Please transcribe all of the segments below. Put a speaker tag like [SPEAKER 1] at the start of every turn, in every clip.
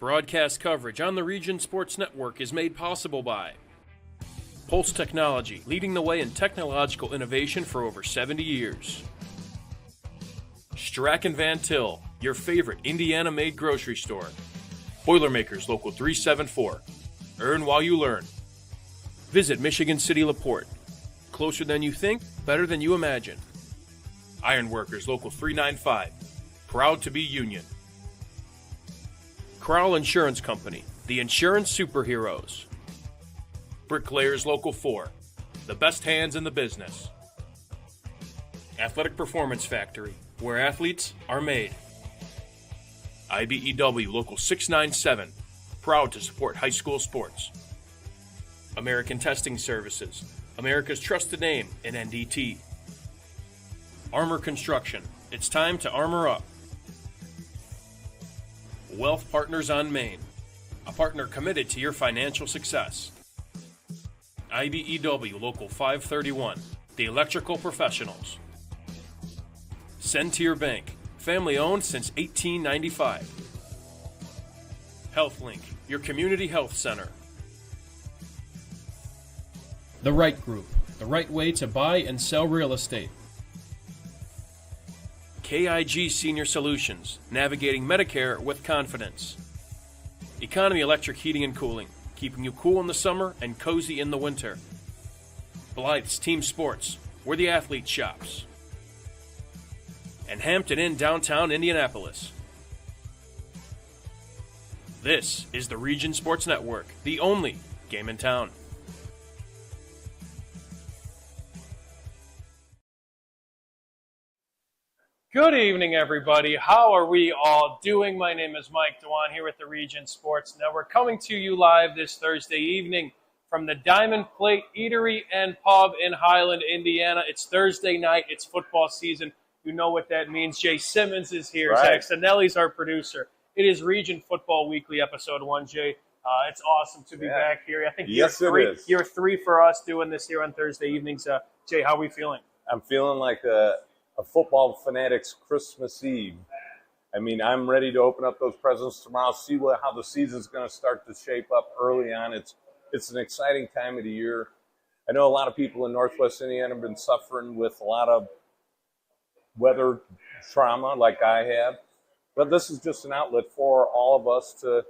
[SPEAKER 1] Broadcast coverage on the Region Sports Network is made possible by Pulse Technology, leading the way in technological innovation for over 70 years. Strack & Van Til, your favorite Indiana-made grocery store. Boilermakers Local 374. Earn while you learn. Visit Michigan City LaPorte. Closer than you think, better than you imagine. Ironworkers Local 395. Proud to be union. Crowell Insurance Company, the insurance superheroes. Bricklayers Local 4, the best hands in the business. Athletic Performance Factory, where athletes are made. IBEW Local 697, proud to support high school sports. American Testing Services, America's trusted name in NDT. Armor Construction, it's time to armor up. Wealth Partners on Main, a partner committed to your financial success. IBEW Local 531, the electrical professionals. Sentier Bank, family owned since 1895. HealthLink, your community health center. The Right Group, the right way to buy and sell real estate. KIG Senior Solutions, navigating Medicare with confidence. Economy Electric Heating and Cooling, keeping you cool in the summer and cozy in the winter. Blythe's Team Sports, where the athlete shops. And Hampton Inn downtown Indianapolis. This is the Region Sports Network, the only game in town. Good evening, everybody. How are we all doing? My name is Mike Dewan here with the Region Sports Network, coming to you live this Thursday evening from the Diamond Plate Eatery and Pub in Highland, Indiana. It's Thursday night. It's football season. You know what that means. Jay Simmons is here.
[SPEAKER 2] Right.
[SPEAKER 1] Zach Sinelli's our producer. It is Region Football Weekly, Episode 1, Jay. It's awesome to be back here. I think
[SPEAKER 2] yes,
[SPEAKER 1] year three for us doing this here on Thursday evenings. Jay, how are we feeling?
[SPEAKER 2] I'm feeling like a football fanatic's Christmas Eve. I mean, I'm ready to open up those presents tomorrow, see how the season's going to start to shape up early on. It's an exciting time of the year. I know a lot of people in Northwest Indiana have been suffering with a lot of weather trauma like I have, but this is just an outlet for all of us to,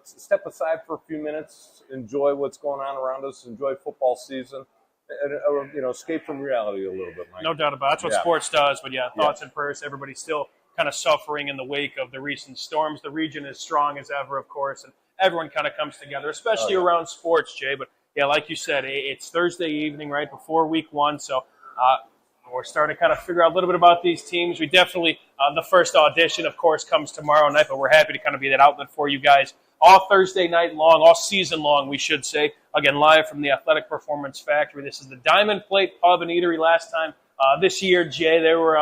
[SPEAKER 2] step aside for a few minutes, enjoy what's going on around us, enjoy football season. And, escape from reality a little bit, Mike.
[SPEAKER 1] No doubt about it. That's what sports does. But, thoughts and prayers. Everybody's still kind of suffering in the wake of the recent storms. The region is strong as ever, of course, and everyone kind of comes together, especially around sports, Jay. But, like you said, it's Thursday evening, right, before week one. So we're starting to kind of figure out a little bit about these teams. We definitely, the first audition, of course, comes tomorrow night, but we're happy to kind of be that outlet for you guys all Thursday night long, all season long, we should say. Again, live from the Athletic Performance Factory. This is the Diamond Plate Pub and Eatery. Last time this year, Jay, they were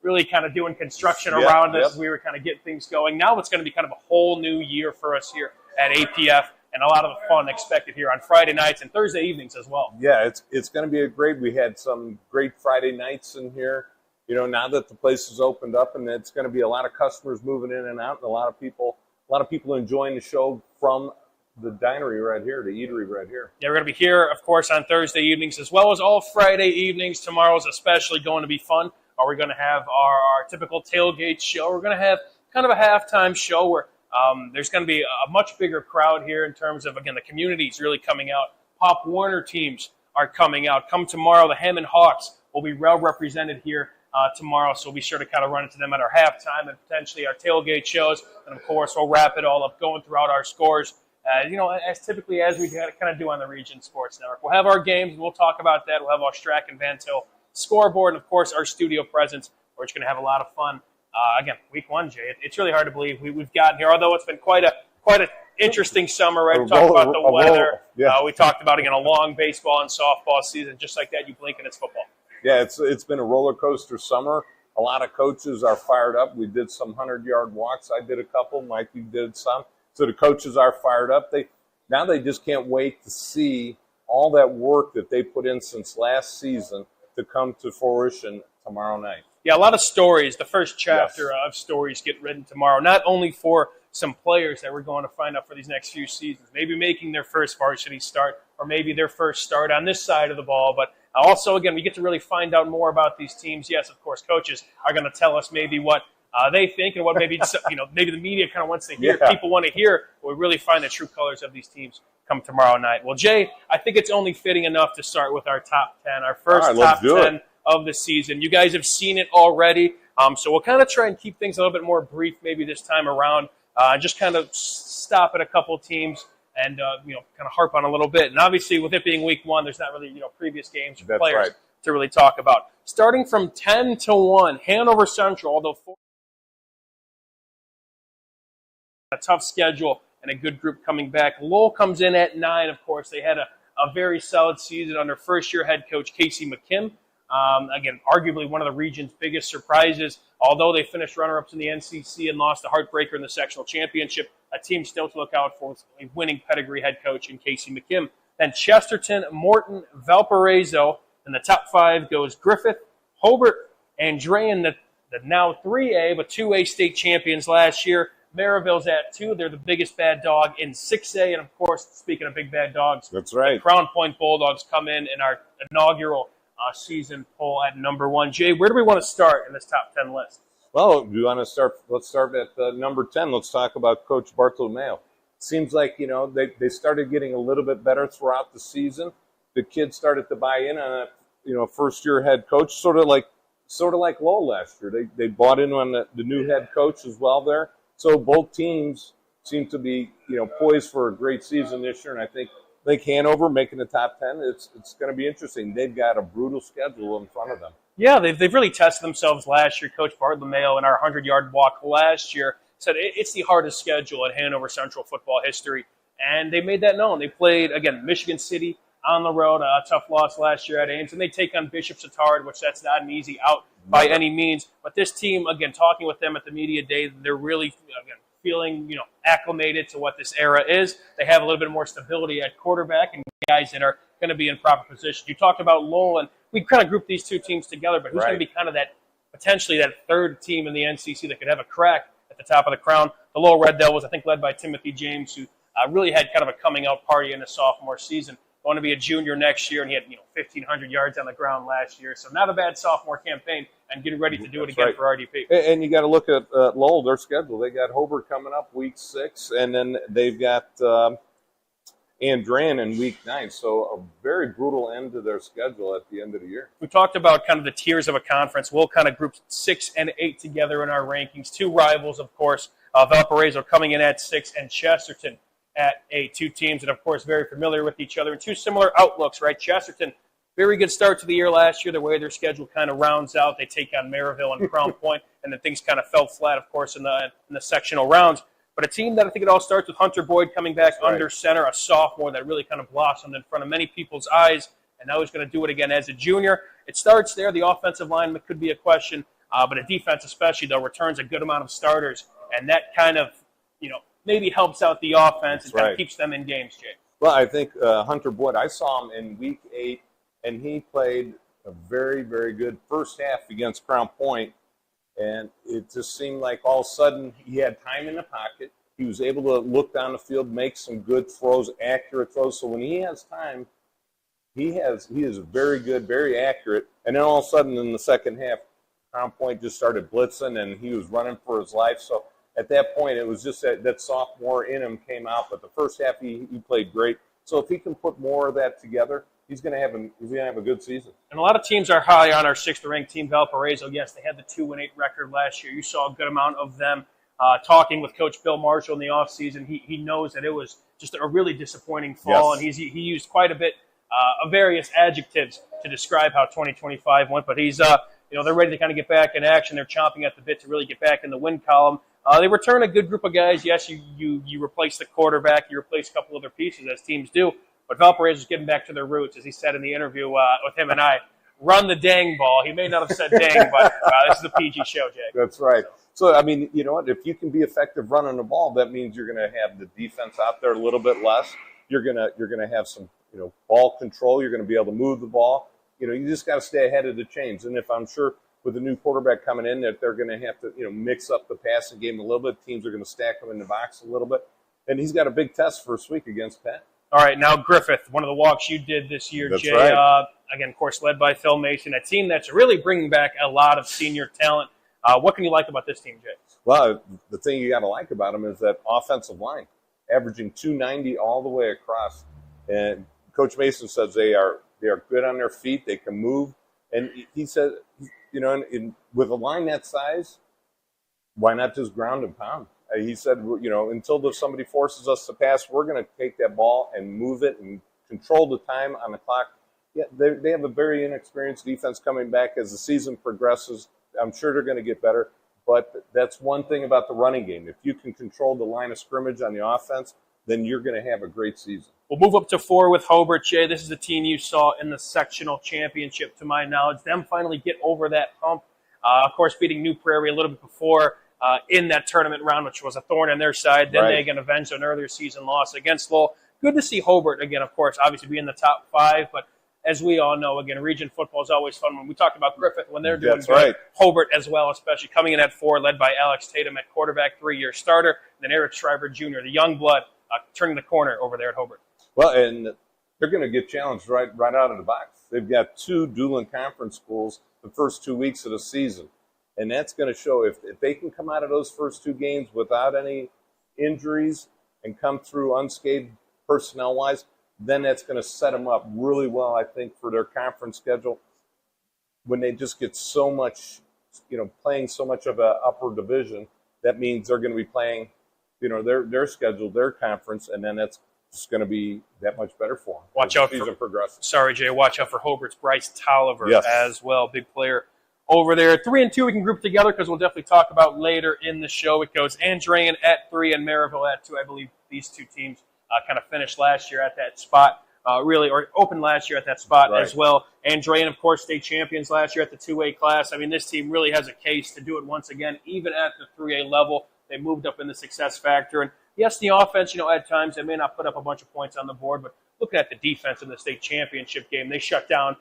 [SPEAKER 1] really kind of doing construction around us. We were kind of getting things going. Now it's going to be kind of a whole new year for us here at APF, and a lot of the fun expected here on Friday nights and Thursday evenings as well.
[SPEAKER 2] Yeah, it's going to be we had some great Friday nights in here. Now that the place is opened up, and it's going to be a lot of customers moving in and out, and a lot of people enjoying the show from the dinery right here, the eatery right here. Yeah,
[SPEAKER 1] we're going to be here, of course, on Thursday evenings as well as all Friday evenings. Tomorrow's especially going to be fun. We're going to have our typical tailgate show. We're going to have kind of a halftime show where there's going to be a much bigger crowd here in terms of, again, the community's really coming out. Pop Warner teams are coming out. Come tomorrow, the Hammond Hawks will be well represented here tomorrow, so we'll be sure to kind of run into them at our halftime and potentially our tailgate shows. And, of course, we'll wrap it all up going throughout our scores, as typically as we kind of do on the Region Sports Network. We'll have our games, and we'll talk about that. We'll have our Strack & Van Til scoreboard, and, of course, our studio presence. We're just going to have a lot of fun. Again, week one, Jay, it's really hard to believe we've gotten here, although it's been quite an interesting summer, right? We talked about the weather. We talked about, again, a long baseball and softball season. Just like that, you blink and it's football.
[SPEAKER 2] Yeah, it's been a roller coaster summer. A lot of coaches are fired up. We did some 100-yard walks. I did a couple. Mikey did some. So the coaches are fired up. They just can't wait to see all that work that they put in since last season to come to fruition tomorrow night.
[SPEAKER 1] Yeah, a lot of stories. The first chapter of stories get written tomorrow, not only for some players that we're going to find out for these next few seasons, maybe making their first varsity start or maybe their first start on this side of the ball. But also, again, we get to really find out more about these teams. Yes, of course, coaches are going to tell us maybe what they think and what maybe maybe the media kind of wants to hear.
[SPEAKER 2] Yeah.
[SPEAKER 1] People want to hear. But we really find the true colors of these teams come tomorrow night. Well, Jay, I think it's only fitting enough to start with our top 10, our first top 10 of the season. You guys have seen it already, so we'll kind of try and keep things a little bit more brief maybe this time around. Just kind of stop at a couple teams and kind of harp on a little bit. And obviously, with it being week 1, there's not really previous games for players to really talk about. Starting from 10 to 1, Hanover Central, although a tough schedule and a good group coming back. Lowell comes in at 9, of course. They had a very solid season under first-year head coach Casey McKim. Again, arguably one of the region's biggest surprises. Although they finished runner-ups in the NCC and lost a heartbreaker in the sectional championship, a team still to look out for with a winning pedigree head coach in Casey McKim. Then Chesterton, Morton, Valparaiso. In the top 5 goes Griffith, Hobart, Andrean, the now 3A, but 2A state champions last year. Maryville's at 2. They're the biggest bad dog in 6A. And, of course, speaking of big bad dogs,
[SPEAKER 2] that's right.
[SPEAKER 1] The Crown Point Bulldogs come in our inaugural season poll at number 1. Jay, where do we want to start in this top 10 list?
[SPEAKER 2] Well, we want to start. Let's start at number 10. Let's talk about Coach Bartolomeo. Seems like, they started getting a little bit better throughout the season. The kids started to buy in on a, first-year head coach, sort of like Lowell last year. They bought in on the new head coach as well there. So both teams seem to be, poised for a great season this year, and I think Hanover making the top 10, it's going to be interesting. They've got a brutal schedule in front of them.
[SPEAKER 1] Yeah, they've really tested themselves last year. Coach Bartolomeo in our 100-yard walk last year said it's the hardest schedule in Hanover Central football history, and they made that known. They played, again, Michigan City on the road, a tough loss last year at Ames, and they take on Bishop Chatard, which that's not an easy out by any means. But this team, again, talking with them at the media day, they're really, again, feeling, acclimated to what this era is. They have a little bit more stability at quarterback and guys that are going to be in proper position. You talked about Lowell, and we kind of grouped these two teams together, but who's going to be kind of that, potentially that third team in the NCC that could have a crack at the top of the crown? The Lowell Red Devils, I think, led by Timothy James, who really had kind of a coming-out party in his sophomore season. Going to be a junior next year, and he had 1,500 yards on the ground last year. So not a bad sophomore campaign, and getting ready to do it again for RDP.
[SPEAKER 2] And you got to look at Lowell, their schedule. They got Hobart coming up week 6, and then they've got Andran in week 9. So a very brutal end to their schedule at the end of the year.
[SPEAKER 1] We talked about kind of the tiers of a conference. We'll kind of group 6 and 8 together in our rankings. 2 rivals, of course, Valparaiso coming in at 6, and Chesterton at 8. 2 teams that, of course, very familiar with each other and 2 similar outlooks, right? Chesterton, very good start to the year last year. The way their schedule kind of rounds out, they take on Maryville and Crown Point, and then things kind of fell flat, of course, in the sectional rounds. But a team that I think it all starts with Hunter Boyd coming back under center, a sophomore that really kind of blossomed in front of many people's eyes, and now he's going to do it again as a junior. It starts there. The offensive line could be a question, but a defense especially, though, returns a good amount of starters, and that kind of, maybe helps out the offense and kind of keeps them in games, Jay.
[SPEAKER 2] Well, I think Hunter Boyd, I saw him in week 8, and he played a very, very good first half against Crown Point, and it just seemed like all of a sudden he had time in the pocket. He was able to look down the field, make some good throws, accurate throws. So when he has time, he is very good, very accurate. And then all of a sudden in the second half, Crown Point just started blitzing, and he was running for his life. So at that point, it was just that sophomore in him came out. But the first half, he played great. So if he can put more of that together, he's going to have a good season. And
[SPEAKER 1] a lot of teams are high on our 6th-ranked team, Valparaiso. Yes, they had the 2-8 record last year. You saw a good amount of them. Talking with Coach Bill Marshall in the offseason, he knows that it was just a really disappointing fall, and he used quite a bit of various adjectives to describe how 2025 went. But he's they're ready to kind of get back in action. They're chomping at the bit to really get back in the win column. They return a good group of guys. Yes, you replace the quarterback, you replace a couple other pieces as teams do. But Valparaiso's getting back to their roots, as he said in the interview with him and I. Run the dang ball. He may not have said dang, but this is a PG show, Jay.
[SPEAKER 2] That's right. So, I mean, you know what? If you can be effective running the ball, that means you're going to have the defense out there a little bit less. You're gonna have some, ball control. You're going to be able to move the ball. You just got to stay ahead of the chains. And if I'm sure with a new quarterback coming in that they're going to have to, mix up the passing game a little bit. Teams are going to stack them in the box a little bit. And he's got a big test first week against Penn.
[SPEAKER 1] All right, now Griffith, one of the walks you did this year,
[SPEAKER 2] That's
[SPEAKER 1] Jay.
[SPEAKER 2] right.
[SPEAKER 1] Again, of course, led by Phil Mason, a team that's really bringing back a lot of senior talent. What can you like about this team, Jay?
[SPEAKER 2] Well, the thing you got to like about them is that offensive line, averaging 290 all the way across. And Coach Mason says they are good on their feet. They can move. And he said, with a line that size, why not just ground and pound? He said, until somebody forces us to pass, we're going to take that ball and move it and control the time on the clock. Yeah, they have a very inexperienced defense coming back as the season progresses. I'm sure they're going to get better. But that's one thing about the running game. If you can control the line of scrimmage on the offense, then you're going to have a great season.
[SPEAKER 1] We'll move up to 4 with Hobart, Jay. This is the team you saw in the sectional championship, to my knowledge. Them finally get over that hump. Of course, beating New Prairie a little bit before in that tournament round, which was a thorn in their side. Then they again avenged an earlier season loss against Lowell. Good to see Hobart again, of course, obviously be in the top 5. But as we all know, again, region football is always fun. When we talked about Griffith, when they're doing good,
[SPEAKER 2] right.
[SPEAKER 1] Hobart as well, especially coming in at 4, led by Alex Tatum at quarterback, 3-year starter. And then Eric Schreiber Jr., the young blood, turning the corner over there at Hobart.
[SPEAKER 2] Well, and they're going to get challenged right out of the box. They've got 2 dual conference schools the first 2 weeks of the season. And that's going to show if they can come out of those first 2 games without any injuries and come through unscathed personnel-wise, then that's going to set them up really well, I think, for their conference schedule. When they just get so much, playing so much of an upper division, that means they're going to be playing, their schedule, their conference, and then that's just going to be that much better for them.
[SPEAKER 1] Watch out
[SPEAKER 2] for progresses.
[SPEAKER 1] Sorry, Jay. Watch out for Hobart's Bryce Tolliver as well, big player over there. 3 and 2 we can group together because we'll definitely talk about later in the show. It goes Andrean at 3 and Maryville at 2. I believe these 2 teams kind of finished last year at that spot, or opened last year at that spot as well. Andrean, of course, state champions last year at the 2A class. I mean, this team really has a case to do it once again, even at the 3A level. They moved up in the success factor. And yes, the offense, at times they may not put up a bunch of points on the board, but looking at the defense in the state championship game, they shut down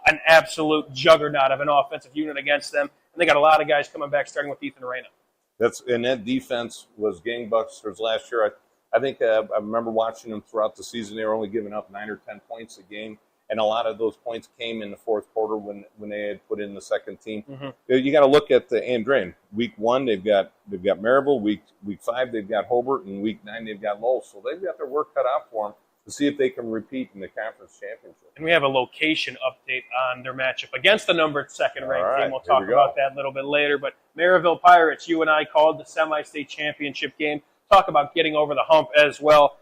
[SPEAKER 1] an absolute juggernaut of an offensive unit against them. And they got a lot of guys coming back, starting with Ethan Reyna.
[SPEAKER 2] And that defense was gangbusters last year. I think I remember watching them throughout the season. They were only giving up 9 or 10 points a game, and a lot of those points came in the fourth quarter when they had put in the second team. Mm-hmm. You got to look at the Andrean. Week 1 they've got Maryville. Week 5 they've got Hobart, and Week 9 they've got Lowell. So they've got their work cut out for them to see if they can repeat in the conference championship.
[SPEAKER 1] And we have a location update on their matchup against the numbered second-ranked team. We'll talk about that a little bit later. But Maryville Pirates, you and I called the semi-state championship game. Talk about getting over the hump as well.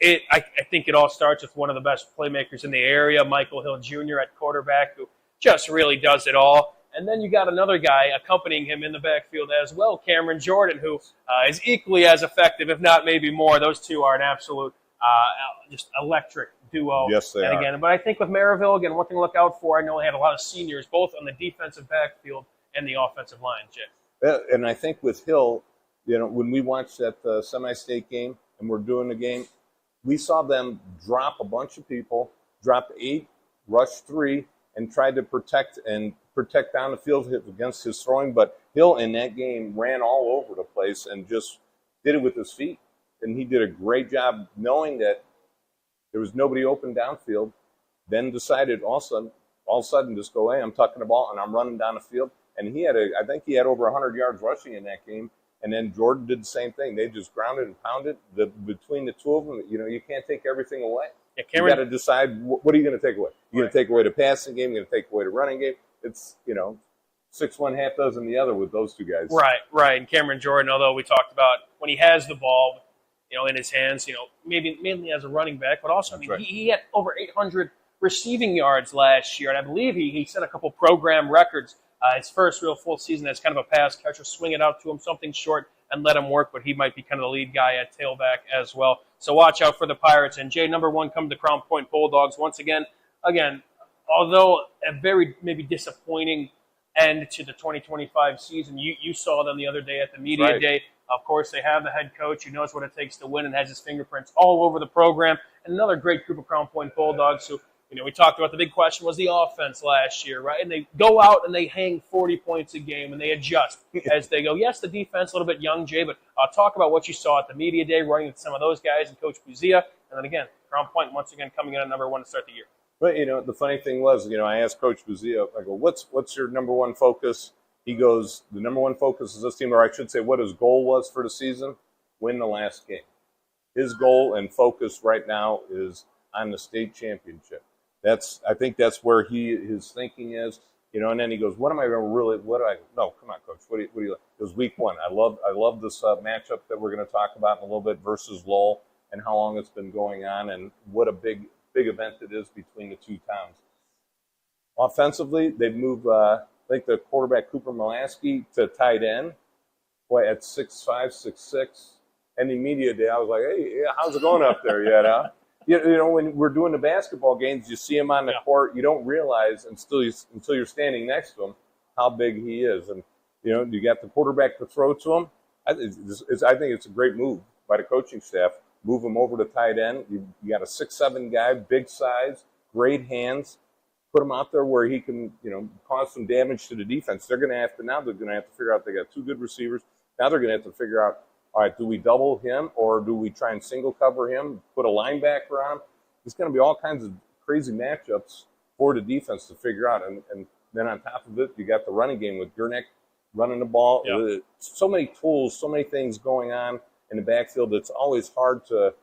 [SPEAKER 1] I think it all starts with one of the best playmakers in the area, Michael Hill Jr. at quarterback, who just really does it all. And then you got another guy accompanying him in the backfield as well, Cameron Jordan, who is equally as effective, if not maybe more. Those 2 are an absolute just electric duo.
[SPEAKER 2] Yes, they are.
[SPEAKER 1] But I think with Maryville, again, one thing to look out for, I know they had a lot of seniors, both on the defensive backfield and the offensive line, Jay.
[SPEAKER 2] And I think with Hill, when we watched that semi-state game and we're doing the game, we saw them drop a bunch of people, drop 8, rush 3, and tried to protect down the field against his throwing. But Hill in that game ran all over the place and just did it with his feet. And he did a great job knowing that there was nobody open downfield, then decided all of a sudden just go, hey, I'm tucking the ball and I'm running down the field. And I think he had over 100 yards rushing in that game. And then Jordan did the same thing. They just grounded and pounded. Between the 2 of them, you can't take everything away.
[SPEAKER 1] Yeah,
[SPEAKER 2] you got to decide, what are you going to take away? You're going to take away the passing game. You're going to take away the running game. It's, 6 one, half dozen the other with those 2 guys.
[SPEAKER 1] Right. And Cameron Jordan, although we talked about when he has the ball, in his hands, maybe mainly as a running back, but also, he had over 800 receiving yards last year. And I believe he set a couple program records. His first real full season as kind of a pass catcher, swing it out to him, something short, and let him work, but he might be kind of the lead guy at tailback as well. So watch out for the Pirates. And Jay, number 1 come to Crown Point Bulldogs once again. Although a very maybe disappointing end to the 2025 season, you saw them the other day at the media day. Of course, they have the head coach who knows what it takes to win and has his fingerprints all over the program. And another great group of Crown Point Bulldogs who, We talked about the big question was the offense last year, right? And they go out and they hang 40 points a game and they adjust as they go. Yes, the defense a little bit young, Jay, but talk about what you saw at the media day, running with some of those guys and Coach Buzia. And then again, Crown Point once again coming in at number 1 to start the year.
[SPEAKER 2] But, the funny thing was, I asked Coach Buzia, I go, what's your number one focus? He goes, the number one focus is this team, or I should say what his goal was for the season, win the last game. His goal and focus right now is on the state championship. I think that's where his thinking is, and then he goes, no, come on, Coach, what do you like? It was week 1. I love this matchup that we're going to talk about in a little bit versus Lowell and how long it's been going on and what a big event it is between the two towns. Offensively, they've moved, I think the quarterback Cooper Mulaski to tight end, at 6'5", 6'6". And the media day, I was like, hey, how's it going up there yet, huh? When we're doing the basketball games, you see him on the court. You don't realize until you're standing next to him how big he is. And, you got the quarterback to throw to him. I think it's a great move by the coaching staff. Move him over to tight end. You got a 6'7" guy, big size, great hands. Put him out there where he can, cause some damage to the defense. They're going to have to figure out they got 2 good receivers. Now they're going to have to figure out, all right, do we double him or do we try and single cover him, put a linebacker on him? There's going to be all kinds of crazy matchups for the defense to figure out. And then on top of it, you got the running game with Gurnick running the ball. Yeah. So many tools, so many things going on in the backfield. It's always hard to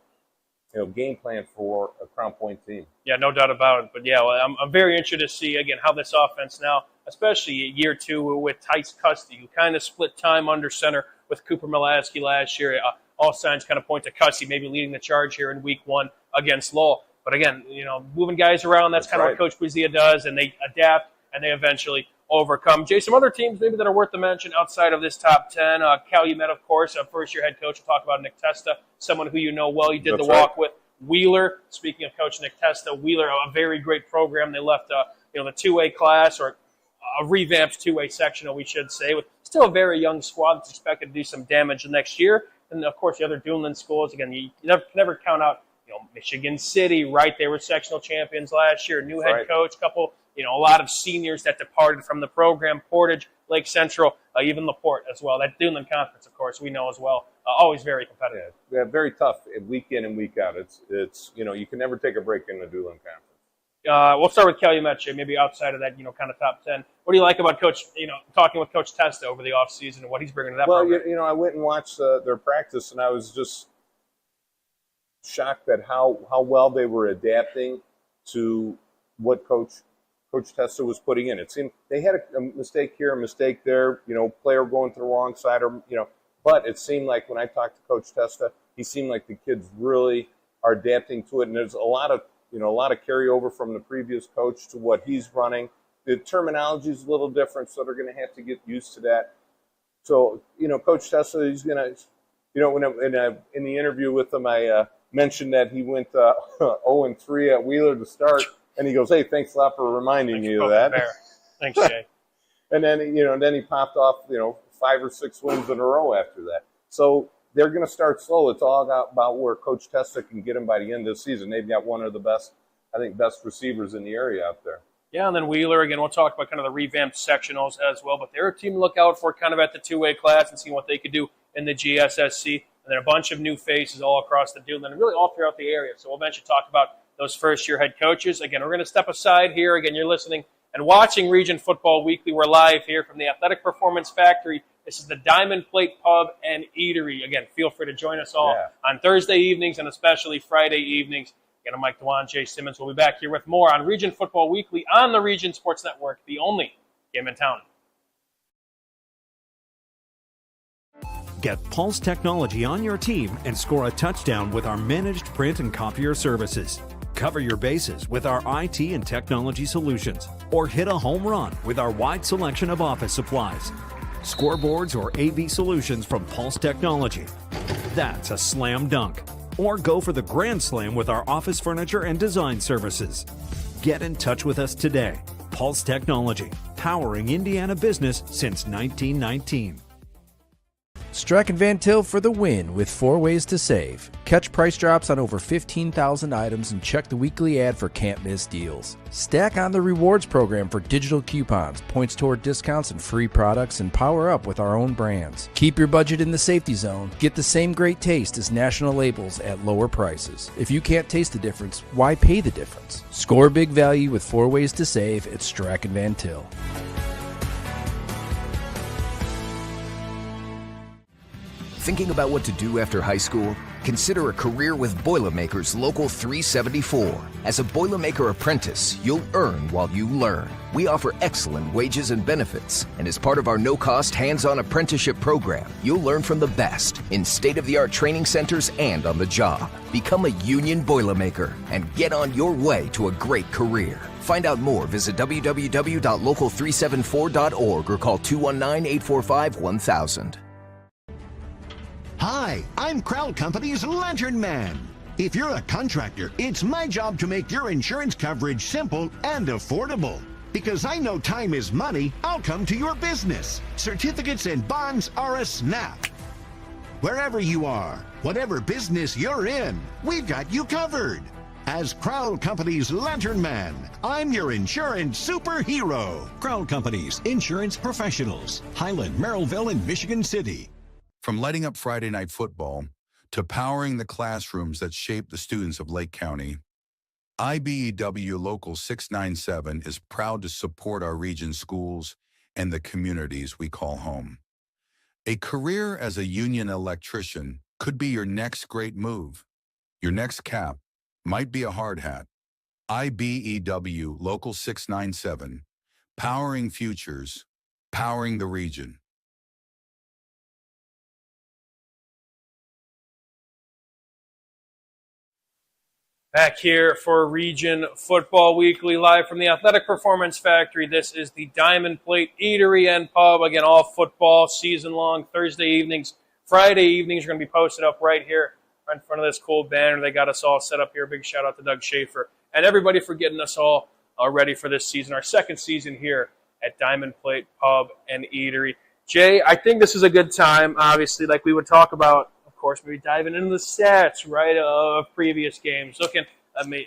[SPEAKER 2] game plan for a Crown Point team.
[SPEAKER 1] Yeah, no doubt about it. But, yeah, well, I'm very interested to see, again, how this offense now, especially year 2 with Tice Custody, who kind of split time under center with Cooper Mulaski last year. All signs kind of point to Custody maybe leading the charge here in week 1 against Lowell. But, again, moving guys around, that's kind of what Coach Buzia does, and they adapt, and they eventually overcome. Jay, some other teams maybe that are worth the mention outside of this top 10. Calumet, of course, first-year head coach. We'll talk about Nick Testa, someone who you know well. You did the walk with. Wheeler, speaking of Coach Nick Testa, Wheeler, a very great program. They left the 2A class, or a revamped 2A sectional, we should say, with still a very young squad that's expected to do some damage the next year. And, of course, the other Duneland schools, again, you never count out Michigan City, right? They were sectional champions last year. New head coach, couple, a lot of seniors that departed from the program. Portage, Lake Central, even LaPorte as well. That Duneland Conference, of course, we know as well. Always very competitive.
[SPEAKER 2] Yeah, very tough week in and week out. It's you can never take a break in the Duneland Conference.
[SPEAKER 1] We'll start with Calumet, maybe outside of that, kind of top 10. What do you like about Coach, talking with Coach Testa over the offseason and what he's bringing to that program?
[SPEAKER 2] Well, I went and watched their practice, and I was just shocked at how well they were adapting to what Coach Testa was putting in. It seemed they had a mistake here, a mistake there, player going to the wrong side, or, but it seemed like when I talked to Coach Testa, he seemed like the kids really are adapting to it, and there's a lot of carryover from the previous coach to what he's running. The terminology is a little different, so they're going to have to get used to that. So, Coach Testa, he's going to, when in the interview with him, I mentioned that he went 0-3 at Wheeler to start, and he goes, "Hey, thanks a lot for reminding me of that."
[SPEAKER 1] Thanks, Jay.
[SPEAKER 2] And then then he popped off 5 or 6 wins in a row after that. So they're going to start slow. It's all about where Coach Testa can get them by the end of the season. They've got one of the best receivers in the area out there.
[SPEAKER 1] Yeah, and then Wheeler, again, we'll talk about kind of the revamped sectionals as well, but they're a team to look out for kind of at the 2A class and see what they could do in the GSSC. And then a bunch of new faces all across the Duneland and really all throughout the area. So we'll eventually talk about those first-year head coaches. Again, we're going to step aside here. Again, you're listening and watching Region Football Weekly. We're live here from the Athletic Performance Factory. This is the Diamond Plate Pub and Eatery. Again, feel free to join us all on Thursday evenings and especially Friday evenings. Again, I'm Mike Dewan, Jay Simmons. We'll be back here with more on Region Football Weekly on the Region Sports Network, the only game in town.
[SPEAKER 3] Get Pulse Technology on your team and score a touchdown with our managed print and copier services. Cover your bases with our IT and technology solutions, or hit a home run with our wide selection of office supplies. Scoreboards or AV solutions from Pulse Technology. That's a slam dunk. Or go for the grand slam with our office furniture and design services. Get in touch with us today. Pulse Technology, powering Indiana business since 1919.
[SPEAKER 4] Strack and Van Til for the win with 4 ways to save. Catch price drops on over 15,000 items and check the weekly ad for can't miss deals. Stack on the rewards program for digital coupons, points toward discounts and free products, and power up with our own brands. Keep your budget in the safety zone. Get the same great taste as national labels at lower prices. If you can't taste the difference, why pay the difference? Score big value with 4 ways to save at Strack and Van Til.
[SPEAKER 5] Thinking about what to do after high school? Consider a career with Boilermakers Local 374. As a Boilermaker apprentice, you'll earn while you learn. We offer excellent wages and benefits, and as part of our no-cost hands-on apprenticeship program, you'll learn from the best in state-of-the-art training centers and on the job. Become a union Boilermaker and get on your way to a great career. Find out more, visit www.local374.org or call 219-845-1000.
[SPEAKER 6] Hi, I'm Crowd Company's Lantern Man. If you're a contractor, it's my job to make your insurance coverage simple and affordable. Because I know time is money, I'll come to your business. Certificates and bonds are a snap. Wherever you are, whatever business you're in, we've got you covered. As Crowd Company's Lantern Man, I'm your insurance superhero.
[SPEAKER 7] Crowd Companies, insurance professionals. Highland, Merrillville, and Michigan City.
[SPEAKER 8] From lighting up Friday night football to powering the classrooms that shape the students of Lake County, IBEW Local 697 is proud to support our region's schools and the communities we call home. A career as a union electrician could be your next great move. Your next cap might be a hard hat. IBEW Local 697, powering futures, powering the region.
[SPEAKER 1] Back here for Region Football Weekly, live from the Athletic Performance Factory. This is the Diamond Plate Eatery and Pub. Again, all football season long. Thursday evenings, Friday evenings are going to be posted up right here in front of this cool banner. They got us all set up here. Big shout out to Doug Schaefer and everybody for getting us all ready for this season, our second season here at Diamond Plate Pub and Eatery. Jay, I think this is a good time, obviously, like we would talk about. Of course, maybe diving into the stats, right, of previous games. Looking,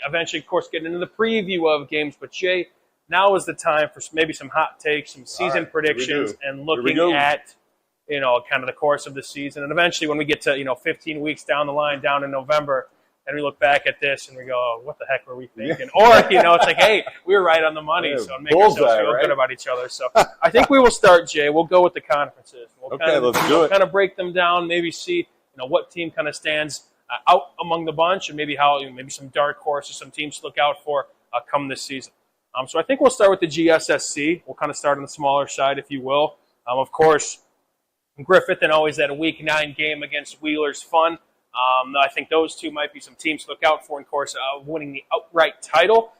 [SPEAKER 1] eventually, of course, getting into the preview of games. But, Jay, now is the time for maybe some hot takes, some season predictions, and looking at, kind of the course of the season. And eventually, when we get to, 15 weeks down the line, down in November, and we look back at this and we go, oh, what the heck were we thinking? Or, it's like, hey, we were right on the money, so make ourselves feel good about each other. So I think we will start, Jay. We'll go with the conferences. Let's do it. Kind of break them down, maybe see what team kind of stands out among the bunch, and maybe maybe some dark horses, some teams to look out for come this season. So I think we'll start with the GSSC. We'll kind of start on the smaller side, if you will. Of course, Griffith and always that Week 9 game against Wheeler's fun. I think those two might be some teams to look out for, of course, winning the outright title.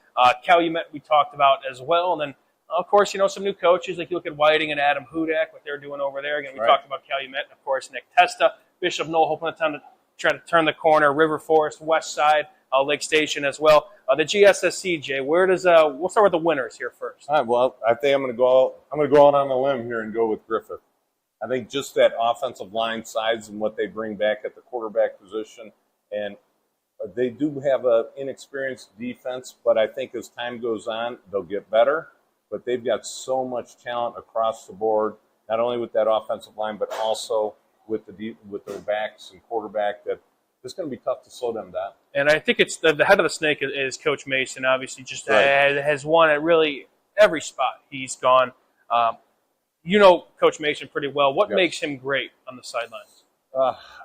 [SPEAKER 1] Calumet we talked about as well. And then, of course, some new coaches. Like you look at Whiting and Adam Hudak, what they're doing over there. Again, we talked about Calumet. And, of course, Nick Testa. Bishop Knoll hoping to try to turn the corner. River Forest, West Side, Lake Station as well. The GSSC, Jay, where does we'll start with the winners here first.
[SPEAKER 2] All right, well, I think I'm going to go out on a limb here and go with Griffith. I think just that offensive line size and what they bring back at the quarterback position, and they do have an inexperienced defense, but I think as time goes on, they'll get better. But they've got so much talent across the board, not only with that offensive line, but also with their backs and quarterback, that it's going to be tough to slow them down.
[SPEAKER 1] And I think it's the head of the snake is Coach Mason. Obviously, just has won at really every spot he's gone. Coach Mason pretty well. What makes him great on the sidelines?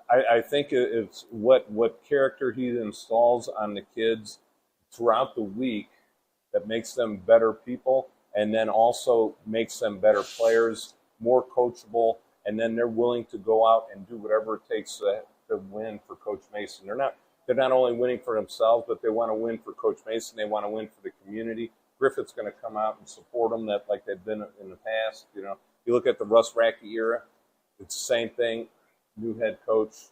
[SPEAKER 2] I think it's what character he installs on the kids throughout the week that makes them better people, and then also makes them better players, more coachable. And then they're willing to go out and do whatever it takes to win for Coach Mason. They're not only winning for themselves, but they want to win for Coach Mason. They want to win for the community. Griffith's going to come out and support them like they've been in the past. You look at the Russ Rackey era, it's the same thing. New head coach,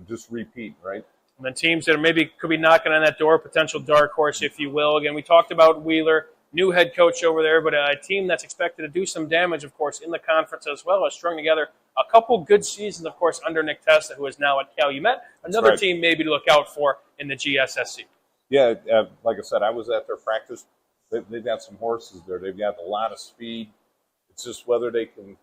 [SPEAKER 2] just repeat, right? And
[SPEAKER 1] then teams that maybe could be knocking on that door, potential dark horse, if you will. Again, we talked about Wheeler. new head coach over there, but a team that's expected to do some damage, of course, in the conference as well, has strung together a couple good seasons, of course, under Nick Testa, who is now at Calumet. Another team maybe to look out for in the GSSC.
[SPEAKER 2] Yeah, like I said, I was at their practice. They've got some horses there. They've got a lot of speed. It's just whether they can,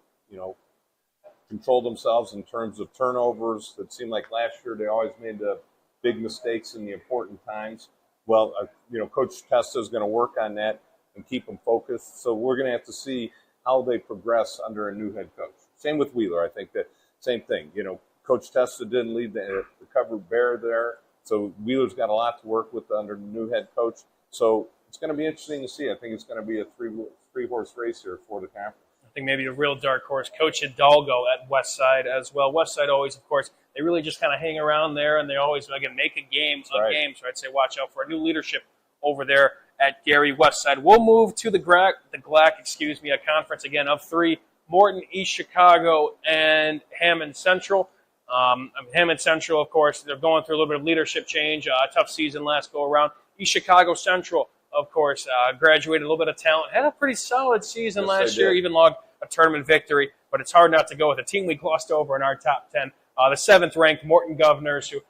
[SPEAKER 2] control themselves in terms of turnovers. It seemed like last year they always made the big mistakes in the important times. Well, Coach Testa is going to work on that and keep them focused. So we're going to have to see how they progress under a new head coach. Same with Wheeler. I think that same thing. Coach Testa didn't leave the covered bare there. So Wheeler's got a lot to work with under the new head coach. So it's going to be interesting to see. I think it's going to be a three-horse race here for the conference.
[SPEAKER 1] I think maybe a real dark horse, Coach Hidalgo at Westside as well. Westside always, of course, they really just kind of hang around there, and they always, again, make a games of games. So I'd say watch out for a new leadership over there at Gary Westside. We'll move to the GLAC, a conference, again, of three: Morton, East Chicago, and Hammond Central. Hammond Central, of course, they're going through a little bit of leadership change. A tough season last go-around. East Chicago Central, of course, graduated a little bit of talent. Had a pretty solid season last year, even logged a tournament victory. But it's hard not to go with a team we glossed over in our top 10. The 7th-ranked Morton Governors, who,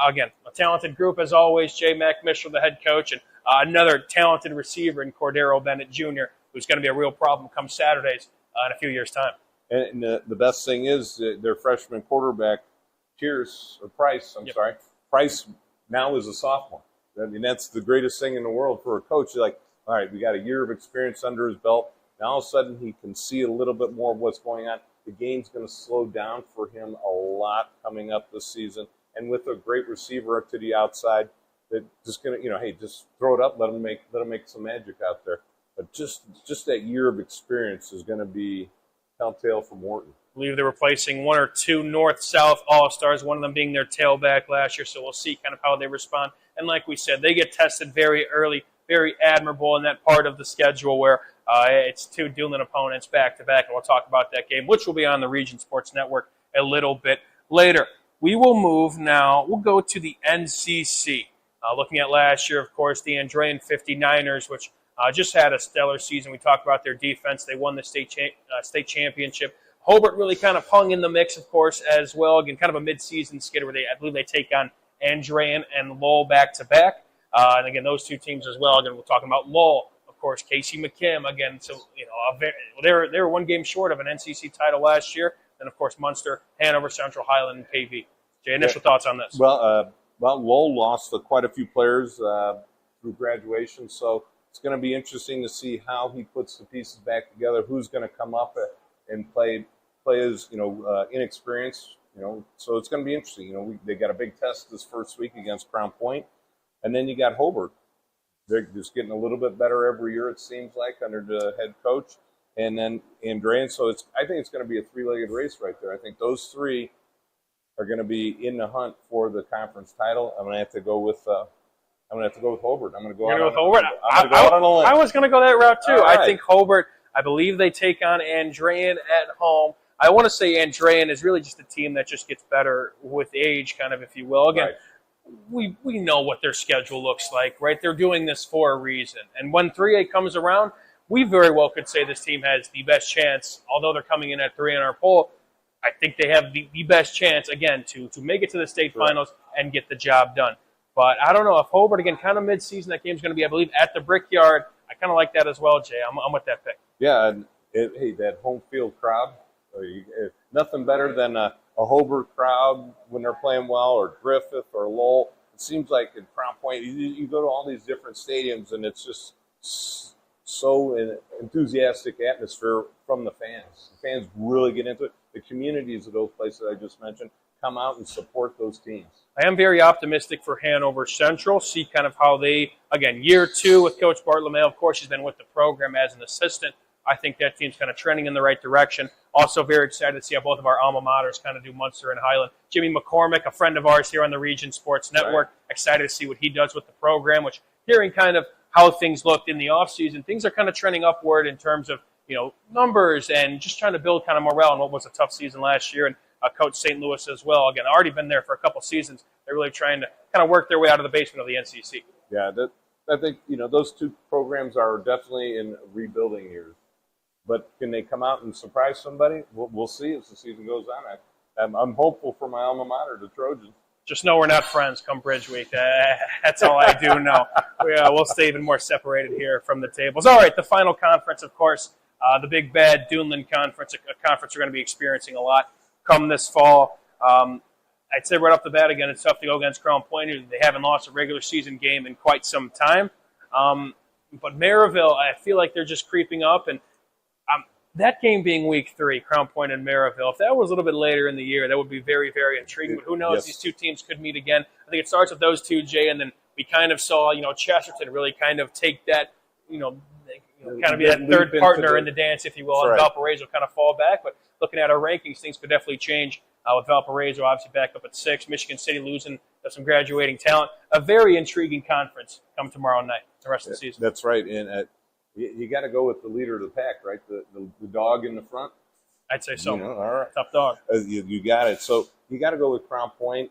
[SPEAKER 1] again, a talented group as always. J. Mac Mitchell, the head coach, and another talented receiver in Cordero Bennett Jr., who's going to be a real problem come Saturdays in a few years' time.
[SPEAKER 2] And the best thing is their freshman quarterback, Price now is a sophomore. I mean, that's the greatest thing in the world for a coach. You're like, all right, we got a year of experience under his belt. Now all of a sudden he can see a little bit more of what's going on. The game's going to slow down for him a lot coming up this season. And with a great receiver up to the outside, that just going to, hey, just throw it up, let him make some magic out there. But just that year of experience is going to be telltale for Morton.
[SPEAKER 1] I believe they're replacing one or two North-South All-Stars, one of them being their tailback last year, so we'll see kind of how they respond. And like we said, they get tested very early, very admirable in that part of the schedule where it's two dueling opponents back-to-back, and we'll talk about that game, which will be on the Region Sports Network a little bit later. We will move now. We'll go to the NCC. Looking at last year, of course, the Andrean 59ers, which just had a stellar season. We talked about their defense. They won the state championship. Hobart really kind of hung in the mix, of course, as well. Again, kind of a mid-season skid where I believe they take on Andrean and Lowell back-to-back. And again, those two teams as well. Again, we're talking about Lowell, of course, Casey McKim. Again, so they were one game short of an NCC title last year. And of course, Munster, Hanover Central, Highland, and KV. Jay, initial thoughts on this?
[SPEAKER 2] Well, Lowell lost quite a few players through graduation, so it's going to be interesting to see how he puts the pieces back together. Who's going to come up and play as inexperienced. So it's going to be interesting. They got a big test this first week against Crown Point, and then you got Hobart. They're just getting a little bit better every year, it seems like, under the head coach, and then Andrean. So I think it's going to be a three-legged race right there. I think those three are going to be in the hunt for the conference title. I'm going to have to go with Hobart. I'm going to go with Hobart. I'm going to go out on a limb.
[SPEAKER 1] I was going to go that route too.
[SPEAKER 2] Right.
[SPEAKER 1] I think Hobart. I believe they take on Andrean at home. I want to say Andrean is really just a team that just gets better with age, kind of, if you will. Again, we know what their schedule looks like, right? They're doing this for a reason. And when 3A comes around, we very well could say this team has the best chance, although they're coming in at 3 in our poll. I think they have the best chance, again, to make it to the state finals and get the job done. But I don't know if Hobart, again, kind of mid-season, that game's going to be, I believe, at the Brickyard. I kind of like that as well, Jay. I'm with that pick.
[SPEAKER 2] Yeah, and that home field crowd, nothing better than a Hobart crowd when they're playing well, or Griffith or Lowell. It seems like at Crown Point, you go to all these different stadiums, and it's just so an enthusiastic atmosphere from the fans. The fans really get into it. The communities of those places I just mentioned come out and support those teams.
[SPEAKER 1] I am very optimistic for Hanover Central. See kind of how they, again, year 2 with Coach Bart LeMay. Of course, he's been with the program as an assistant. I think that team's kind of trending in the right direction. Also very excited to see how both of our alma maters kind of do, Munster and Highland. Jimmy McCormick, a friend of ours here on the Region Sports Network, excited to see what he does with the program, which hearing kind of how things looked in the offseason, things are kind of trending upward in terms of, numbers and just trying to build kind of morale in what was a tough season last year. And Coach St. Louis as well. Again, already been there for a couple seasons. They're really trying to kind of work their way out of the basement of the NCC.
[SPEAKER 2] Yeah, I think, those two programs are definitely in rebuilding years. But can they come out and surprise somebody? We'll see as the season goes on. I'm hopeful for my alma mater, the Trojans.
[SPEAKER 1] Just know we're not friends come Bridge Week. That's all I do know. We'll stay even more separated here from the tables. All right, the final conference, of course, the Big Bad Duneland Conference, a conference we're going to be experiencing a lot come this fall. I'd say right off the bat, again, it's tough to go against Crown Point. They haven't lost a regular season game in quite some time. But Maryville, I feel like they're just creeping up. And that game being week 3, Crown Point and Maryville, if that was a little bit later in the year, that would be very, very intriguing. But who knows? Yes. These two teams could meet again. I think it starts with those two, Jay, and then we kind of saw, Chesterton really kind of take that, kind of be that third partner in the dance, if you will, and Valparaiso kind of fall back. But looking at our rankings, things could definitely change with Valparaiso obviously back up at 6, Michigan City losing some graduating talent. A very intriguing conference come tomorrow night, the rest of the season.
[SPEAKER 2] That's right, and you got to go with the leader of the pack, right? The dog in the front.
[SPEAKER 1] I'd say so.
[SPEAKER 2] All right.
[SPEAKER 1] Tough dog.
[SPEAKER 2] You got it. So you got to go with Crown Point.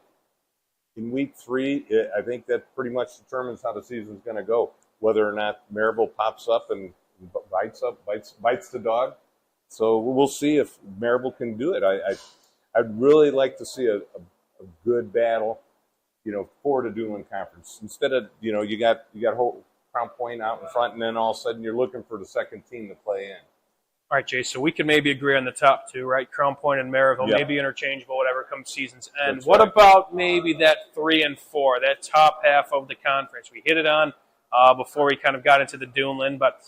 [SPEAKER 2] In week 3, I think that pretty much determines how the season's going to go, whether or not Maryville pops up and bites the dog. So we'll see if Maryville can do it. I'd really like to see a good battle, for the Duneland Conference. Instead of, you got whole Crown Point out in front, and then all of a sudden you're looking for the second team to play in.
[SPEAKER 1] All right, Jay, so we can maybe agree on the top 2, right? Crown Point and Maryville, maybe interchangeable, whatever comes season's end.
[SPEAKER 2] That's
[SPEAKER 1] what
[SPEAKER 2] right.
[SPEAKER 1] about maybe that 3 and 4, that top half of the conference? We hit it on before we kind of got into the Duneland, but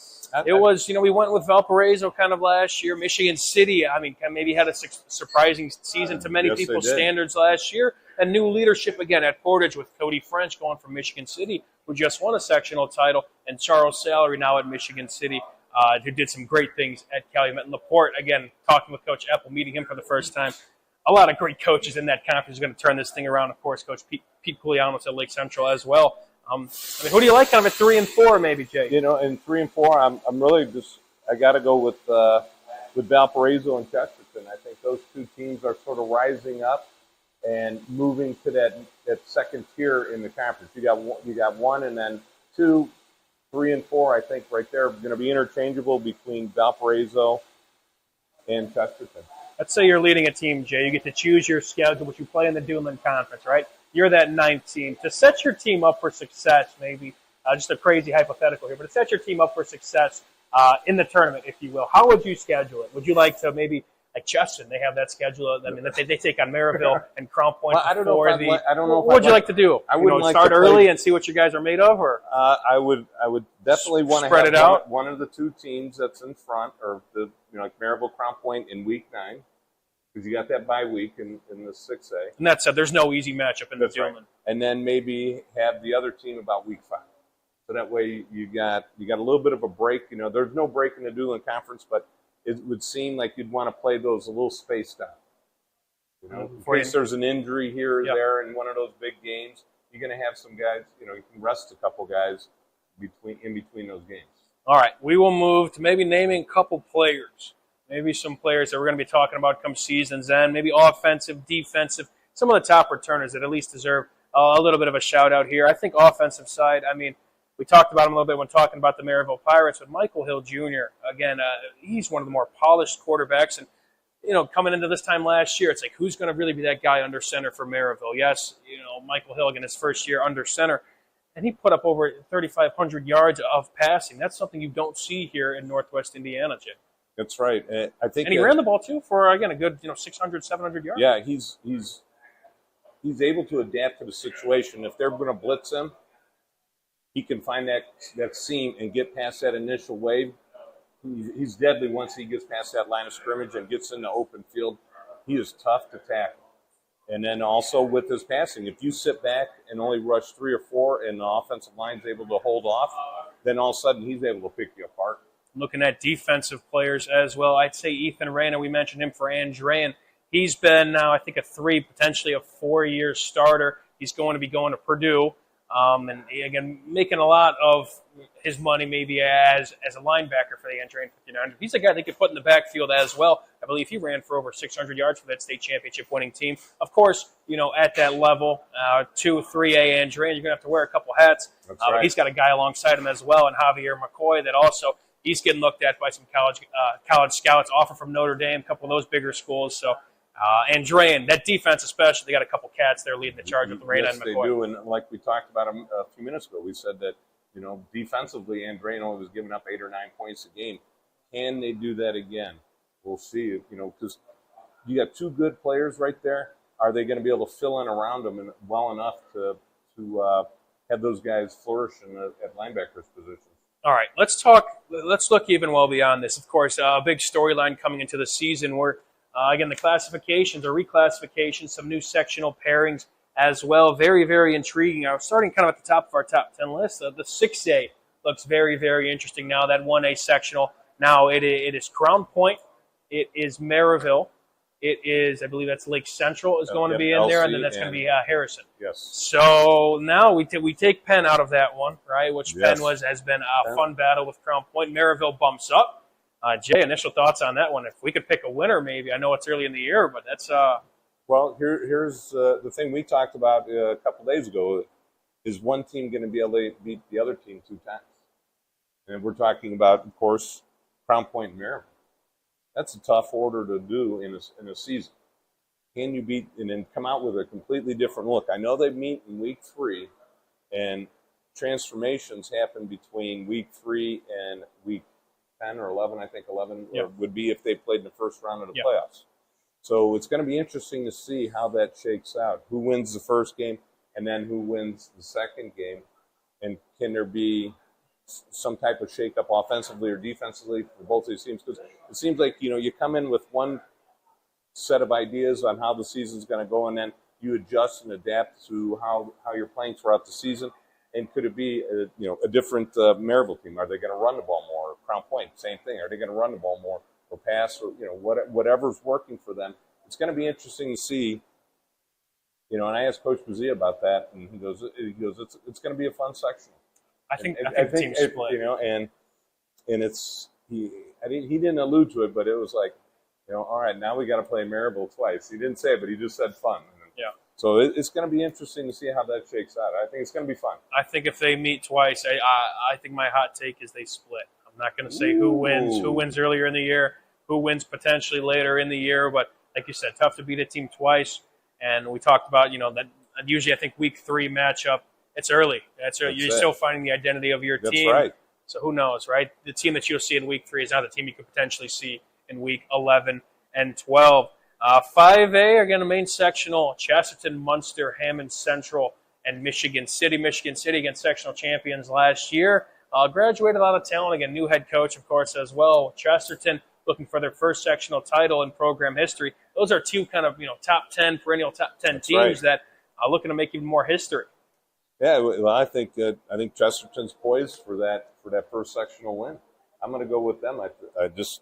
[SPEAKER 1] it was, we went with Valparaiso kind of last year. Michigan City, maybe had a surprising season to many people's standards last year. And new leadership again at Portage with Cody French going from Michigan City, who just won a sectional title, and Charles Salary now at Michigan City, who did some great things at Calumet and LaPorte. Again, talking with Coach Epple, meeting him for the first time. A lot of great coaches in that conference are going to turn this thing around. Of course, Coach Pete Koulianos at Lake Central as well. Who do you like kind of at 3 and 4, maybe, Jay?
[SPEAKER 2] In 3 and 4, I'm really I got to go with Valparaiso and Chesterton. I think those two teams are sort of rising up and moving to that second tier in the conference. You got 1 and then 2, 3 and 4. I think right there are going to be interchangeable between Valparaiso and Chesterton.
[SPEAKER 1] Let's say you're leading a team, Jay. You get to choose your schedule, which you play in the Duneland Conference, right? You're that 9th team. To set your team up for success, maybe, just a crazy hypothetical here, but to set your team up for success in the tournament, if you will, how would you schedule it? Would you like to maybe, like Chesterton, they have that schedule. They take on Maryville and Crown Point before What would you like to do?
[SPEAKER 2] I would
[SPEAKER 1] start early and see what you guys are made of, or
[SPEAKER 2] I would definitely want to
[SPEAKER 1] spread it out.
[SPEAKER 2] One of the two teams that's in front, or like Maryville, Crown Point in week 9. Because you got that bye week in the 6A.
[SPEAKER 1] And that said, there's no easy matchup in the Duneland.
[SPEAKER 2] Right. And then maybe have the other team about week 5. So that way you got a little bit of a break. There's no break in the Duneland Conference, but it would seem like you'd want to play those a little spaced out. In case there's an injury here or there in one of those big games, you're going to have some guys, you can rest a couple guys in between those games.
[SPEAKER 1] All right, we will move to maybe naming a couple players. Maybe some players that we're going to be talking about come season's end, maybe offensive, defensive, some of the top returners that at least deserve a little bit of a shout-out here. I think offensive side, we talked about him a little bit when talking about the Maryville Pirates, but Michael Hill Jr., again, he's one of the more polished quarterbacks. And, coming into this time last year, it's like, who's going to really be that guy under center for Maryville? Yes, Michael Hill, again, his first year under center. And he put up over 3,500 yards of passing. That's something you don't see here in Northwest Indiana, Jim.
[SPEAKER 2] That's right. I think,
[SPEAKER 1] and he ran the ball too for again a good 600, 700 yards.
[SPEAKER 2] Yeah, he's able to adapt to the situation. If they're going to blitz him, he can find that seam and get past that initial wave. He's deadly once he gets past that line of scrimmage and gets in the open field. He is tough to tackle. And then also with his passing, if you sit back and only rush 3 or 4 and the offensive line's able to hold off, then all of a sudden he's able to pick you apart.
[SPEAKER 1] Looking at defensive players as well, I'd say Ethan Reyna, we mentioned him for Andrean. He's been now, I think, a 3, potentially a 4-year starter. He's going to be going to Purdue. And again, making a lot of his money maybe as a linebacker for the Andrean 59. He's a guy they could put in the backfield as well. I believe he ran for over 600 yards for that state championship winning team. Of course, at that level, 2, 3A Andrean, you're going to have to wear a couple hats.
[SPEAKER 2] That's right.
[SPEAKER 1] But he's got a guy alongside him as well, and Javier McCoy, that also he's getting looked at by some college scouts, offer from Notre Dame, a couple of those bigger schools. So Andrean, that defense especially, they got a couple cats there leading the charge with Lorena and McCoy.
[SPEAKER 2] They do, and like we talked about a few minutes ago, we said that, defensively, Andrean only was giving up 8 or 9 points a game. Can they do that again? We'll see, because you got 2 good players right there. Are they going to be able to fill in around them well enough to have those guys flourish at linebackers positions?
[SPEAKER 1] All right, let's look even well beyond this. Of course, a big storyline coming into the season where, again, the classifications or reclassifications, some new sectional pairings as well. Very, very intriguing. I was starting kind of at the top of our top 10 list. The 6A looks very, very interesting now. That 1A sectional. Now it is Crown Point. It is Maryville. It is, I believe that's Lake Central is going to be in there, and then that's going to be Harrison.
[SPEAKER 2] Yes.
[SPEAKER 1] So now we take Penn out of that one, right? Which Penn has been a fun battle with Crown Point. Maryville bumps up. Jay, initial thoughts on that one? If we could pick a winner, maybe. I know it's early in the year, but that's
[SPEAKER 2] Well, here's the thing we talked about a couple days ago. Is one team going to be able to beat the other team 2 times? And we're talking about, of course, Crown Point and Maryville. That's a tough order to do in a season. Can you beat and then come out with a completely different look? I know they meet in week 3, and transformations happen between week 3 and week 10 or 11. I think 11 would be if they played in the first round of the playoffs. So it's going to be interesting to see how that shakes out. Who wins the first game, and then who wins the second game, and can there be some type of shakeup offensively or defensively for both these teams? Because it seems like you come in with one set of ideas on how the season's going to go, and then you adjust and adapt to how you're playing throughout the season. And could it be a different Maryville team? Are they going to run the ball more? Crown Point, same thing. Are they going to run the ball more or pass, or whatever's working for them? It's going to be interesting to see. And I asked Coach Bazia about that, and he goes, it's going to be a fun section.
[SPEAKER 1] I think the team's split.
[SPEAKER 2] And it's he didn't allude to it, but it was like, all right, now we got to play Maryville twice. He didn't say it, but he just said fun.
[SPEAKER 1] Yeah.
[SPEAKER 2] So it's going to be interesting to see how that shakes out. I think it's going to be fun.
[SPEAKER 1] I think if they meet twice, I think my hot take is they split. I'm not going to say who wins earlier in the year, who wins potentially later in the year, but like you said, tough to beat a team twice. And we talked about, that usually I think week 3 matchup, it's early. You're still finding the identity of your team.
[SPEAKER 2] That's right.
[SPEAKER 1] So who knows, right? The team that you'll see in week 3 is not the team you could potentially see in week 11 and 12. 5A, again, a main sectional, Chesterton, Munster, Hammond Central, and Michigan City. Michigan City against sectional champions last year. Graduated a lot of talent. Again, new head coach, of course, as well. Chesterton looking for their first sectional title in program history. Those are 2 kind of, top 10, perennial top 10
[SPEAKER 2] That's
[SPEAKER 1] teams
[SPEAKER 2] right.
[SPEAKER 1] that are looking to make even more history.
[SPEAKER 2] Yeah, well, I think Chesterton's poised for that first sectional win. I'm going to go with them. I just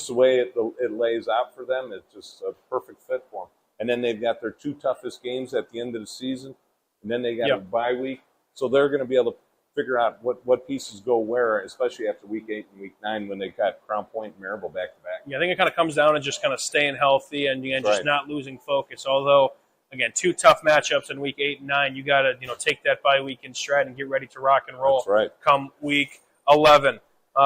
[SPEAKER 2] the way it lays out for them, it's just a perfect fit for them. And then they've got their 2 toughest games at the end of the season, and then they got a bye week, so they're going to be able to figure out what pieces go where, especially after week 8 and week 9 when they got Crown Point and Maryville back to back.
[SPEAKER 1] Yeah, I think it kind of comes down to just kind of staying healthy and just
[SPEAKER 2] right.
[SPEAKER 1] not losing focus. Although, again, 2 tough matchups in week 8 and 9, you got to take that bye week in stride and get ready to rock and roll.
[SPEAKER 2] That's right.
[SPEAKER 1] Come week 11.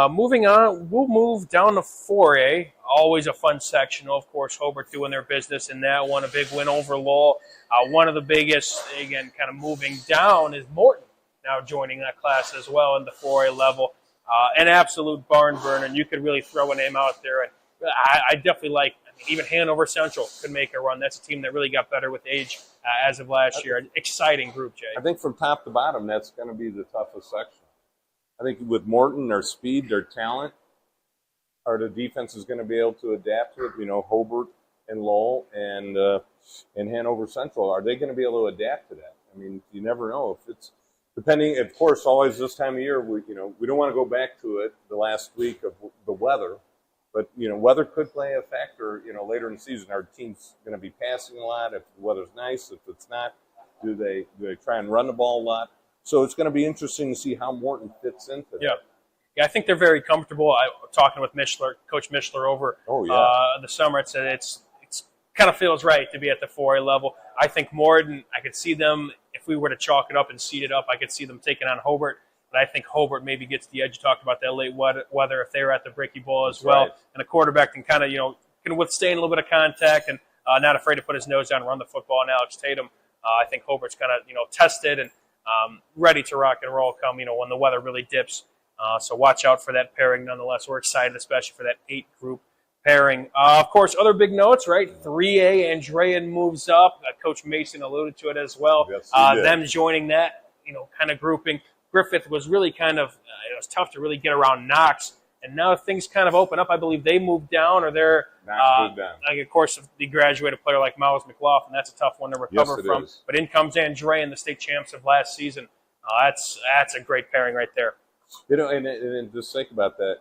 [SPEAKER 1] Moving on, we'll move down to 4A. Always a fun sectional. Of course, Hobart doing their business in that one. A big win over Lowell. One of the biggest, again, kind of moving down is Morton now joining that class as well in the 4A level. An absolute barn burner, and you could really throw a name out there. And I definitely like, even Hanover Central could make a run. That's a team that really got better with age as of last year. An exciting group, Jay.
[SPEAKER 2] I think from top to bottom, that's going to be the toughest section. I think with Morton, their speed, their talent, are the defense is going to be able to adapt to it. Hobart and Lowell and Hanover Central, are they going to be able to adapt to that? I mean, you never know. If it's depending, of course, always this time of year, we don't want to go back to it the last week of the weather, but weather could play a factor. Later in the season, our team's going to be passing a lot. If the weather's nice, if it's not, do they try and run the ball a lot? So it's going to be interesting to see how Morton fits into that.
[SPEAKER 1] Yeah, I think they're very comfortable. Talking with Coach Mishler over the summer, it's kind of feels right to be at the 4A level. I think Morton, I could see them, if we were to chalk it up and seed it up, I could see them taking on Hobart. But I think Hobart maybe gets the edge. You talked about that late weather if they were at the Bricky Bowl as well. Right. And a quarterback can kind of, can withstand a little bit of contact and not afraid to put his nose down and run the football. And Alex Tatum, I think Hobart's kind of, tested and ready to rock and roll come, when the weather really dips. So watch out for that pairing nonetheless. We're excited, especially for that 8-group pairing. Of course, other big notes, right? 3A, Andrean moves up. Coach Mason alluded to it as well.
[SPEAKER 2] Yes,
[SPEAKER 1] them joining that, kind of grouping. Griffith was really kind of, it was tough to really get around Knox. And now things kind of open up. I believe they moved down, or they're,
[SPEAKER 2] moved down.
[SPEAKER 1] Of course, the graduated player like Miles McLaughlin, that's a tough one to recover from.
[SPEAKER 2] Is.
[SPEAKER 1] But in comes Andrean, the state champs of last season. That's a great pairing right there.
[SPEAKER 2] And just think about that.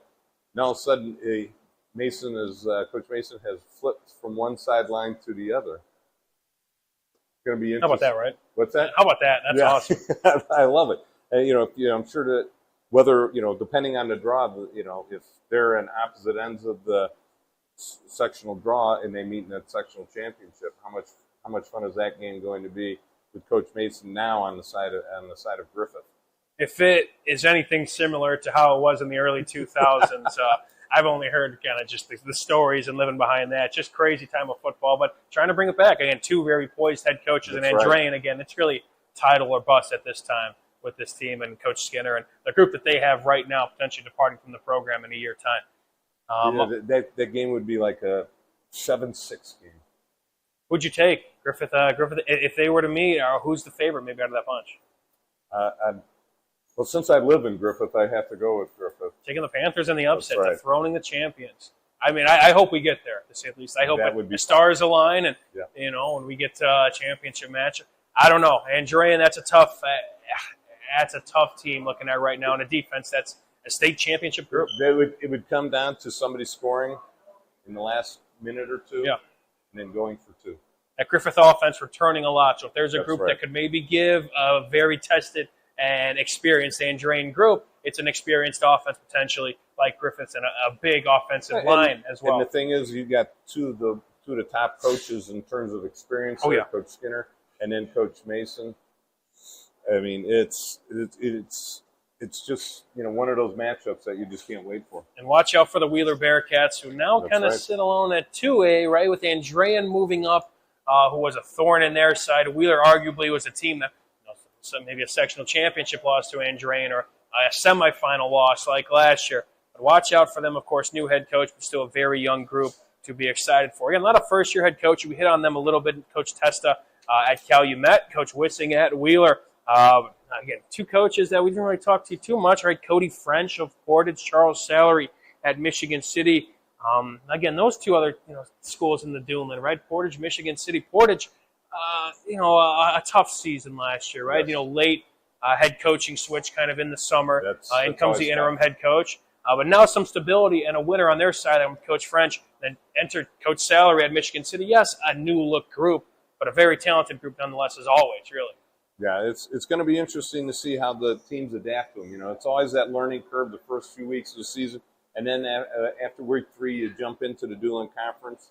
[SPEAKER 2] Now all of a sudden, Coach Mason has flipped from one sideline to the other. It's going to be interesting.
[SPEAKER 1] How about that, right?
[SPEAKER 2] What's that?
[SPEAKER 1] How about that? That's awesome.
[SPEAKER 2] I love it. And, I'm sure that whether, depending on the draw, if they're in opposite ends of the sectional draw and they meet in that sectional championship, how much fun is that game going to be with Coach Mason now on the side of Griffith?
[SPEAKER 1] If it is anything similar to how it was in the early 2000s, I've only heard kind of just the stories and living behind that. Just crazy time of football, but trying to bring it back. Again, 2 very poised head coaches. That's and Andrean, again, it's really title or bust at this time with this team and Coach Skinner and the group that they have right now, potentially departing from the program in a year time.
[SPEAKER 2] That game would be like a 7-6 game.
[SPEAKER 1] Who'd you take? Griffith, if they were to meet, who's the favorite maybe out of that bunch?
[SPEAKER 2] Well, since I live in Griffith, I have to go with Griffith.
[SPEAKER 1] Taking the Panthers in the upset,
[SPEAKER 2] right.
[SPEAKER 1] Dethroning the champions. I mean, I hope we get there, to say the least. I hope the stars align and, when we get to a championship match. I don't know. Andrean, that's a tough team looking at right now. And a defense that's a state championship group.
[SPEAKER 2] It would come down to somebody scoring in the last minute or two and then going for 2.
[SPEAKER 1] That Griffith offense returning a lot. So if there's a group
[SPEAKER 2] right.
[SPEAKER 1] that could maybe give a very tested and experienced Andrean group, it's an experienced offense potentially like Griffith's and a big offensive line as well.
[SPEAKER 2] And the thing is, you got two of the top coaches in terms of experience. Coach Skinner and then Coach Mason. I mean, it's just one of those matchups that you just can't wait for.
[SPEAKER 1] And watch out for the Wheeler Bearcats, who now kind of sit alone at 2A, right, with Andrean moving up, who was a thorn in their side. Wheeler arguably was a team that maybe a sectional championship loss to Andrean or a semifinal loss like last year. But watch out for them, of course, new head coach, but still a very young group to be excited for. Again, a lot of first-year head coach. We hit on them a little bit. Coach Testa at Calumet, Coach Wissing at Wheeler. Again, 2 coaches that we didn't really talk to too much, right? Cody French of Portage, Charles Salary at Michigan City. Again, those 2 other schools in the Duneland, right? Portage, Michigan City. Portage, a tough season last year, right? Yes. Late head coaching switch kind of in the summer. In comes the interim head coach. But now some stability and a winner on their side with Coach French. Then entered Coach Salary at Michigan City. Yes, a new-look group, but a very talented group nonetheless, as always, really.
[SPEAKER 2] Yeah, it's going to be interesting to see how the teams adapt to them. It's always that learning curve the first few weeks of the season. And then after week 3, you jump into the Duneland Conference.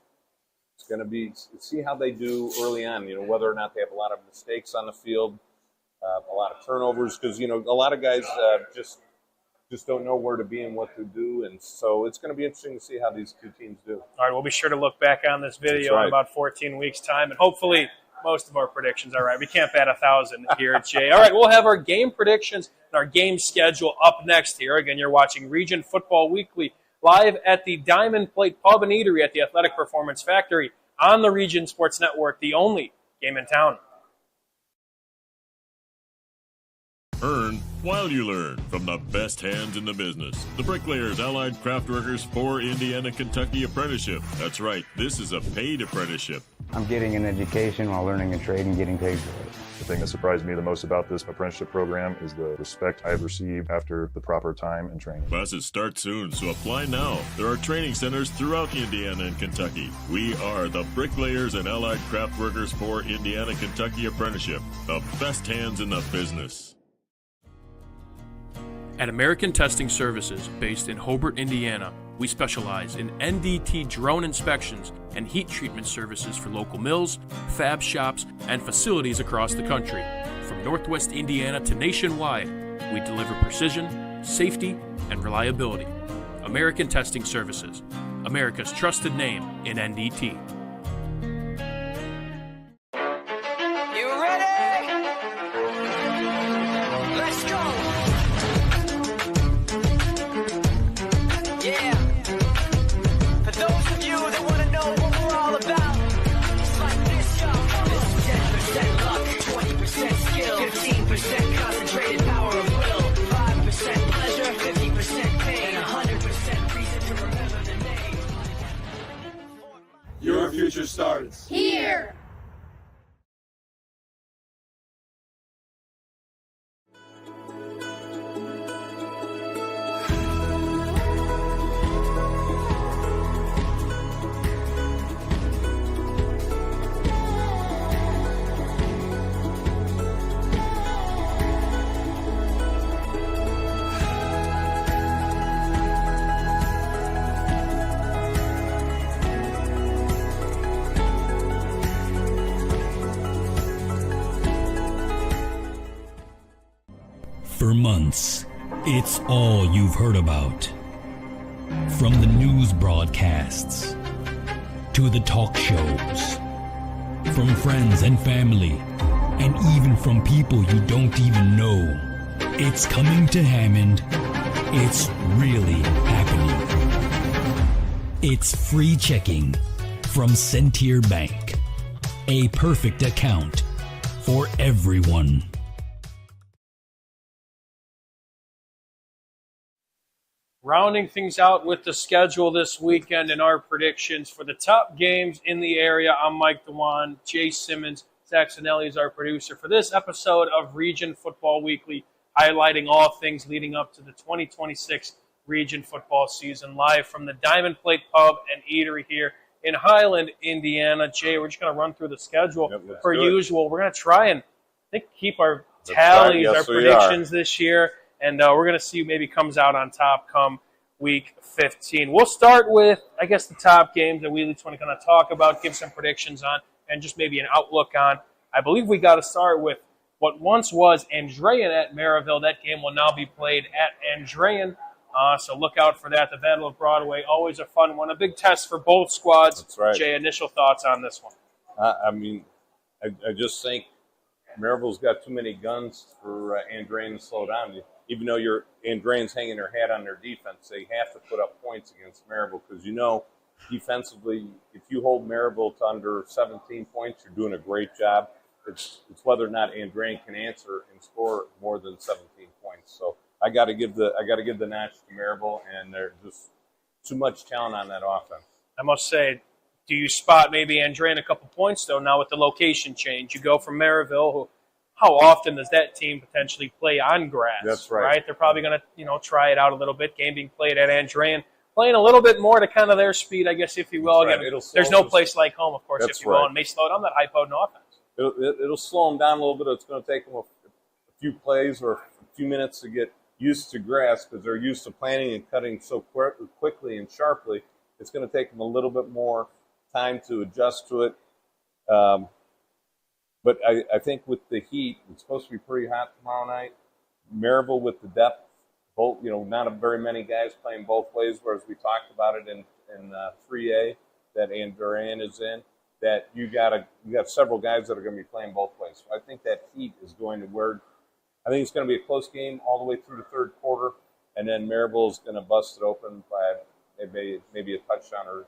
[SPEAKER 2] It's going to be see how they do early on, whether or not they have a lot of mistakes on the field, a lot of turnovers, because, a lot of guys just don't know where to be and what to do. And so it's going to be interesting to see how these 2 teams do.
[SPEAKER 1] All right, we'll be sure to look back on this video in about 14 weeks' time, and hopefully most of our predictions are right. We can't bat 1,000 here, Jay. All right, we'll have our game predictions and our game schedule up next here. Again, you're watching Region Football Weekly live at the Diamond Plate Pub and Eatery at the Athletic Performance Factory on the Region Sports Network, the only game in town.
[SPEAKER 9] Earn while you learn from the best hands in the business. The Bricklayers Allied Craft Workers for Indiana, Kentucky Apprenticeship. That's right, this is a paid apprenticeship.
[SPEAKER 10] I'm getting an education while learning a trade and getting paid for it.
[SPEAKER 11] The thing that surprised me the most about this apprenticeship program is the respect I've received after the proper time and training.
[SPEAKER 9] Classes start soon, so apply now. There are training centers throughout Indiana and Kentucky. We are the Bricklayers and Allied Craft Workers for Indiana, Kentucky Apprenticeship. The best hands in the business.
[SPEAKER 1] At American Testing Services, based in Hobart, Indiana, we specialize in NDT drone inspections and heat treatment services for local mills, fab shops, and facilities across the country. From Northwest Indiana to nationwide, we deliver precision, safety, and reliability. American Testing Services, America's trusted name in NDT.
[SPEAKER 12] You ready? Let's go. Yeah. For those of you that want to know what we're all about, it's like this, y'all. This is 10% luck, 20% skill, 15% concentrated power of will, 5% pleasure, 50% pain, and 100% reason to remember the name.
[SPEAKER 13] Your future starts
[SPEAKER 14] here.
[SPEAKER 15] For months, it's all you've heard about. From the news broadcasts to the talk shows, from friends and family, and even from people you don't even know. It's coming to Hammond. It's really happening. It's free checking from Centier Bank. A perfect account for everyone.
[SPEAKER 1] Rounding things out with the schedule this weekend and our predictions for the top games in the area. I'm Mike DeWan. Jay Simmons, Zach Sinelli is our producer for this episode of Region Football Weekly, highlighting all things leading up to the 2026 Region Football season, live from the Diamond Plate Pub and Eatery here in Highland, Indiana. Jay, we're just going to run through the schedule per usual. We're going to try and keep our tallies, our predictions this year. And we're going to see who maybe comes out on top come Week 15. We'll start with, I guess, the top games that we each want to kind of talk about, give some predictions on, and just maybe an outlook on. I believe we got to start with what once was Andrean at Maryville. That game will now be played at Andrean, so look out for that. The Battle of Broadway, always a fun one, a big test for both squads.
[SPEAKER 2] That's right.
[SPEAKER 1] Jay, initial thoughts on this one?
[SPEAKER 2] I just think Maryville's got too many guns for Andrean to slow down. Even though Andrean's hanging their hat on their defense, they have to put up points against Maryville because, defensively, if you hold Maryville to under 17 points, you're doing a great job. It's whether or not Andrean can answer and score more than 17 points. So I got to give the notch to Maryville, and there's just too much talent on that offense.
[SPEAKER 1] I must say, do you spot maybe Andrean a couple points though now with the location change? You go from Maryville, who. How often does that team potentially play on grass?
[SPEAKER 2] That's right.
[SPEAKER 1] They're probably going to, try it out a little bit. Game being played at Andrean, playing a little bit more to kind of their speed, I guess, if you will.
[SPEAKER 2] Right.
[SPEAKER 1] Again, there's no place like home, of course, if you will,
[SPEAKER 2] right.
[SPEAKER 1] and may slow down that high-potent offense.
[SPEAKER 2] It'll slow them down a little bit. It's going to take them a few plays or a few minutes to get used to grass because they're used to planting and cutting so quickly and sharply. It's going to take them a little bit more time to adjust to it. But I think with the heat, it's supposed to be pretty hot tomorrow night. Maryville with the depth, both not very many guys playing both ways. Whereas we talked about it in 3A that Andrean is in, that you got several guys that are going to be playing both ways. So I think that heat is going to wear. I think it's going to be a close game all the way through the third quarter, and then Maryville is going to bust it open by maybe a touchdown or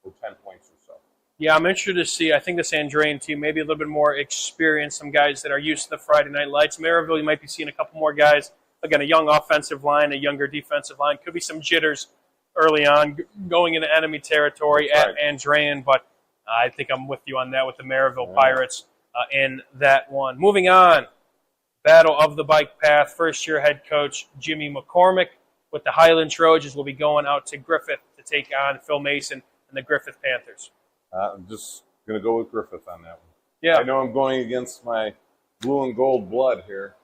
[SPEAKER 2] 10 points or so.
[SPEAKER 1] Yeah, I'm interested to see. I think this Andrean team maybe a little bit more experienced, some guys that are used to the Friday night lights. Maryville, you might be seeing a couple more guys. Again, a young offensive line, a younger defensive line. Could be some jitters early on going into enemy territory at Andrean, but I think I'm with you on that with the Maryville Pirates in that one. Moving on, Battle of the Bike Path. First-year head coach Jimmy McCormick with the Highland Trojans will be going out to Griffith to take on Phil Mason and the Griffith Panthers.
[SPEAKER 2] I'm just going to go with Griffith on that one.
[SPEAKER 1] Yeah.
[SPEAKER 2] I know I'm going against my blue and gold blood here,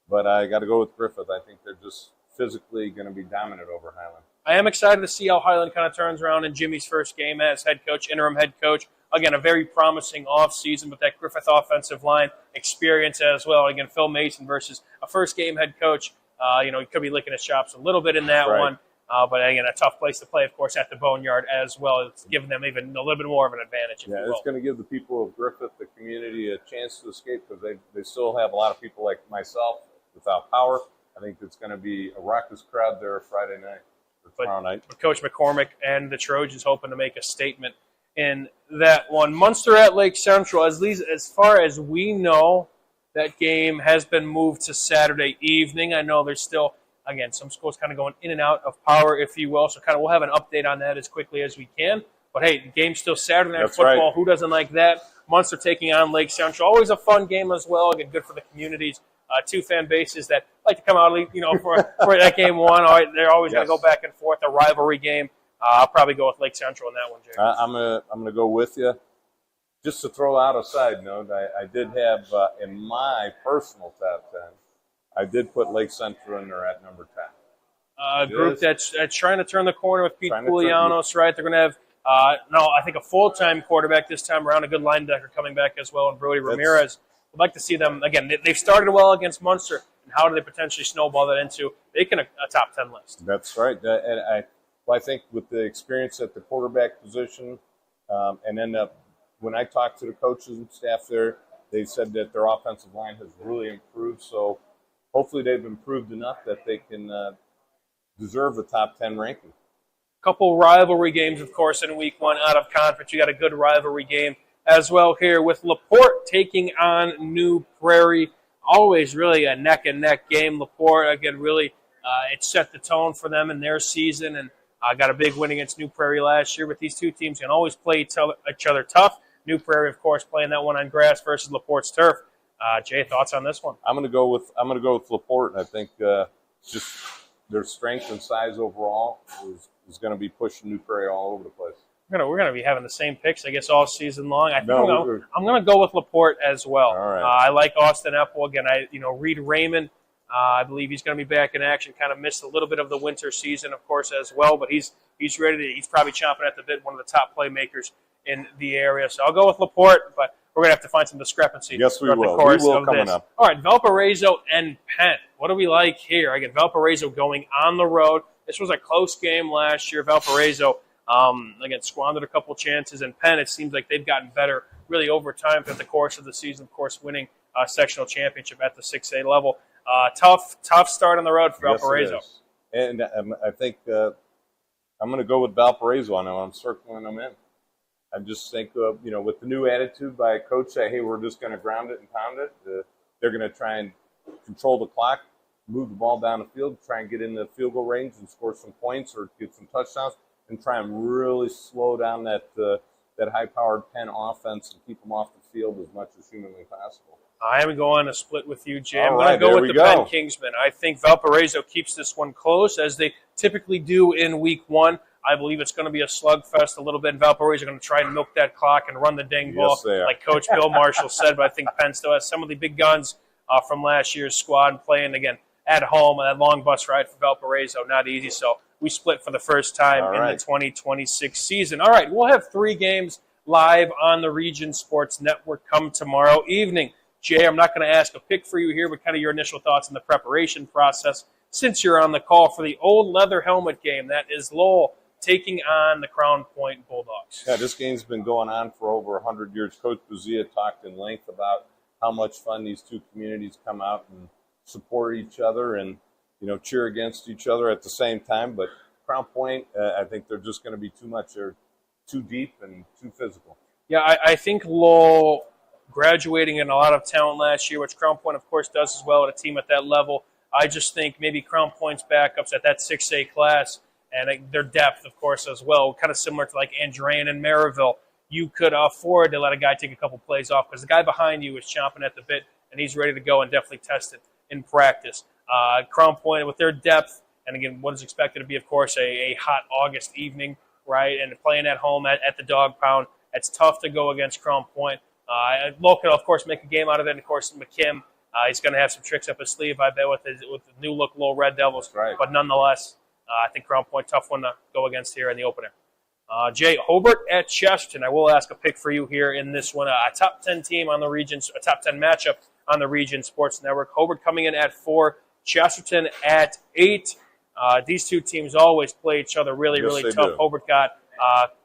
[SPEAKER 2] but I got to go with Griffith. I think they're just physically going to be dominant over Highland.
[SPEAKER 1] I am excited to see how Highland kind of turns around in Jimmy's first game as head coach, interim head coach. Again, a very promising offseason with that Griffith offensive line experience as well. Again, Phil Mason versus a first-game head coach. He could be licking his chops a little bit in that one. But again, a tough place to play, of course, at the Boneyard as well. It's giving them even a little bit more of an advantage.
[SPEAKER 2] Yeah, it's going to give the people of Griffith, the community, a chance to escape because they still have a lot of people like myself without power. I think it's going to be a raucous crowd there Friday night or tomorrow night.
[SPEAKER 1] But Coach McCormick and the Trojans hoping to make a statement in that one. Munster at Lake Central, as far as we know, that game has been moved to Saturday evening. I know there's still, again, some schools kind of going in and out of power, if you will. So we'll have an update on that as quickly as we can. But, hey, the game's still Saturday Night Football. Right. Who doesn't like that? Munster taking on Lake Central. Always a fun game as well. Again, good for the communities. Two fan bases that like to come out, for that game one. All right, they're always going to go back and forth. A rivalry game. I'll probably go with Lake Central in that one, Jay.
[SPEAKER 2] I'm gonna go with you. Just to throw out a side note, I did have in my personal top 10, I did put Lake Central in there at number 10.
[SPEAKER 1] A group that's trying to turn the corner with Pete Koulianos, right? They're going to have, I think a full-time quarterback this time around, a good linebacker coming back as well, and Brody Ramirez. I'd like to see them, again, they've started well against Munster, and how do they potentially snowball that into making a top 10 list?
[SPEAKER 2] That's right. And I think with the experience at the quarterback position, and then when I talked to the coaches and staff there, they said that their offensive line has really improved. So hopefully they've improved enough that they can deserve the top 10 ranking.
[SPEAKER 1] Couple rivalry games, of course, in week one out of conference. You got a good rivalry game as well here with LaPorte taking on New Prairie. Always really a neck-and-neck game. LaPorte, again, really it set the tone for them in their season and got a big win against New Prairie last year. But these two teams can always play each other tough. New Prairie, of course, playing that one on grass versus LaPorte's turf. Jay, thoughts on this one?
[SPEAKER 2] I'm going to go with LaPorte. I think just their strength and size overall is going to be pushing New Prairie all over the place.
[SPEAKER 1] We're going to be having the same picks, I guess, all season long. I'm going to go with LaPorte as well.
[SPEAKER 2] All right.
[SPEAKER 1] I like Austin Epple. Again, Reed Raymond, I believe he's going to be back in action. Kind of missed a little bit of the winter season, of course, as well. But he's ready. He's probably chomping at the bit, one of the top playmakers in the area. So I'll go with LaPorte, but we're going to have to find some discrepancy.
[SPEAKER 2] Yes, we will.
[SPEAKER 1] The course
[SPEAKER 2] we will
[SPEAKER 1] of
[SPEAKER 2] coming
[SPEAKER 1] this.
[SPEAKER 2] up.
[SPEAKER 1] All right, Valparaiso and Penn. What do we like here? Again, Valparaiso going on the road. This was a close game last year. Valparaiso, again, squandered a couple chances. And Penn, it seems like they've gotten better really over time throughout the course of the season, of course, winning a sectional championship at the 6A level. Tough start on the road for Valparaiso.
[SPEAKER 2] Yes, and I think I'm going to go with Valparaiso on them. I'm circling them in. I just think, with the new attitude by a coach, say, hey, we're just going to ground it and pound it. They're going to try and control the clock, move the ball down the field, try and get in the field goal range and score some points or get some touchdowns, and try and really slow down that high-powered Penn offense and keep them off the field as much as humanly possible.
[SPEAKER 1] I am going to split with you, Jay. I'm going to go with the Penn Kingsmen. I think Valparaiso keeps this one close, as they typically do in week one. I believe it's going to be a slugfest a little bit, and Valparaiso are going to try and milk that clock and run the dang ball, like Coach Bill Marshall said. But I think Penn still has some of the big guns from last year's squad playing, again, at home. And that long bus ride for Valparaiso, not easy. So we split for the first time in the 2026 season. All right, we'll have 3 games live on the Region Sports Network come tomorrow evening. Jay, I'm not going to ask a pick for you here, but kind of your initial thoughts on the preparation process since you're on the call for the Old Leather Helmet game. That is Lowell taking on the Crown Point Bulldogs.
[SPEAKER 2] Yeah, this game's been going on for over 100 years. Coach Buzia talked in length about how much fun these two communities come out and support each other and, cheer against each other at the same time. But Crown Point, I think they're just going to be too much. They're too deep and too physical.
[SPEAKER 1] Yeah, I think Lowell graduating in a lot of talent last year, which Crown Point, of course, does as well at a team at that level. I just think maybe Crown Point's backups at that 6A class and their depth, of course, as well, kind of similar to like Andrean and Maryville. You could afford to let a guy take a couple plays off because the guy behind you is chomping at the bit, and he's ready to go and definitely test it in practice. Crown Point, with their depth, and again, what is expected to be, of course, a hot August evening, right, and playing at home at the Dog Pound, it's tough to go against Crown Point. Lowell could, of course, make a game out of it, and, of course, McKim He's going to have some tricks up his sleeve, I bet, with the new look Little Red Devils.
[SPEAKER 2] That's right.
[SPEAKER 1] But nonetheless, I think Crown Point, tough one to go against here in the opener. Jay, Hobart at Chesterton. I will ask a pick for you here in this one. A top 10 team on the region, a top 10 matchup on the Region Sports Network. Hobart coming in at 4, Chesterton at 8. These two teams always play each other really, really tough.
[SPEAKER 2] Do.
[SPEAKER 1] Hobart got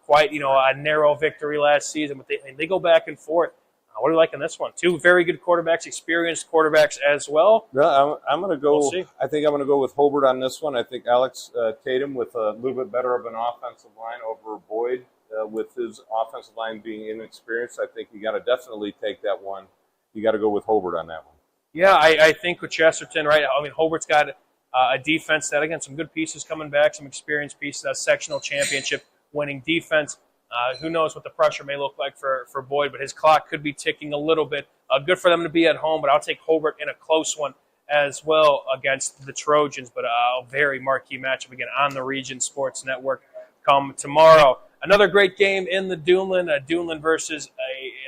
[SPEAKER 1] quite a narrow victory last season, but they go back and forth. What do you like in this one? Two very good quarterbacks, experienced quarterbacks as well.
[SPEAKER 2] No, I'm going to go.
[SPEAKER 1] We'll see.
[SPEAKER 2] I think I'm going to go with Hobart on this one. I think Alex Tatum with a little bit better of an offensive line over Boyd, with his offensive line being inexperienced. I think you got to definitely take that one. You got to go with Hobart on that one.
[SPEAKER 1] Yeah, I think with Chesterton, right? I mean, Hobart's got a defense that, again, some good pieces coming back, some experienced pieces, a sectional championship winning defense. Who knows what the pressure may look like for Boyd, but his clock could be ticking a little bit. Good for them to be at home, but I'll take Hobart in a close one as well against the Trojans, but a very marquee matchup, again, on the Region Sports Network come tomorrow. Another great game in the Duneland, Duneland versus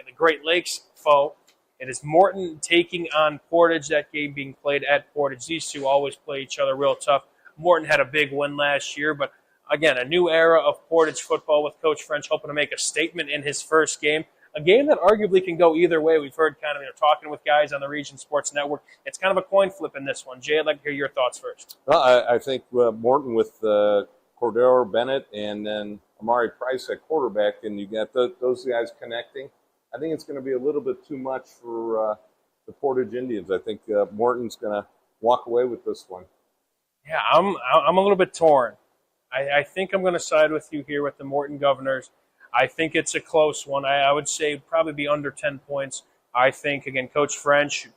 [SPEAKER 1] the Great Lakes foe. It is Morton taking on Portage, that game being played at Portage. These two always play each other real tough. Morton had a big win last year, but again, a new era of Portage football with Coach French hoping to make a statement in his first game. A game that arguably can go either way. We've heard kind of talking with guys on the Region Sports Network. It's kind of a coin flip in this one. Jay, I'd like to hear your thoughts first.
[SPEAKER 2] Well, I think Morton with Cordero Bennett and then Amari Price at quarterback, and you got those guys connecting. I think it's going to be a little bit too much for the Portage Indians. I think Morton's going to walk away with this one.
[SPEAKER 1] Yeah, I'm a little bit torn. I think I'm going to side with you here with the Morton Governors. I think it's a close one. I would say probably be under 10 points. I think, again, Coach French,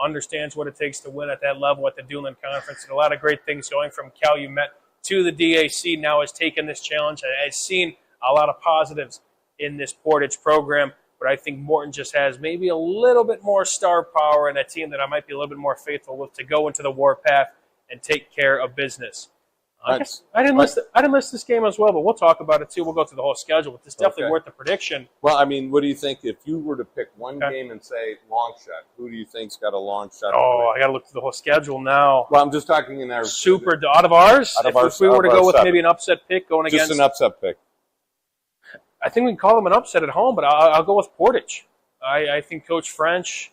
[SPEAKER 1] understands what it takes to win at that level at the Duneland Conference. And a lot of great things going from Calumet to the DAC. Now has taken this challenge. Has seen a lot of positives in this Portage program. But I think Morton just has maybe a little bit more star power and a team that I might be a little bit more faithful with to go into the warpath and take care of business. I didn't list this game as well, but we'll talk about it too. We'll go through the whole schedule, but it's definitely worth the prediction.
[SPEAKER 2] Well, I mean, what do you think if you were to pick one game and say long shot? Who do you think's got a long shot?
[SPEAKER 1] Oh, I got to look through the whole schedule now.
[SPEAKER 2] Well, I'm just talking in our
[SPEAKER 1] out of ours. If we were to go with maybe an upset pick going against,
[SPEAKER 2] just an upset pick.
[SPEAKER 1] I think we can call them an upset at home, but I'll go with Portage. I think Coach French.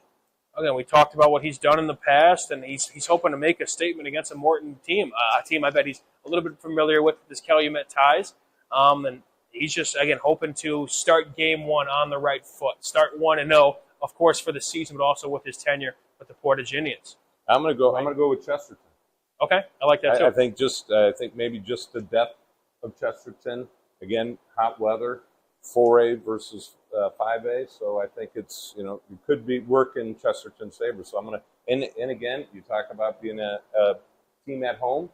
[SPEAKER 1] Again, we talked about what he's done in the past, and he's hoping to make a statement against a Morton team, a team I bet he's a little bit familiar with his Calumet ties. And he's just, again, hoping to start game one on the right foot, start 1-0, of course, for the season, but also with his tenure with the Portage Indians.
[SPEAKER 2] I'm gonna go with Chesterton.
[SPEAKER 1] Okay, I like that too.
[SPEAKER 2] I think maybe just the depth of Chesterton. Again, hot weather, 4A versus 5A, so I think it's it could be work in Chesterton's favor. So I'm gonna and again, you talk about being a team at home.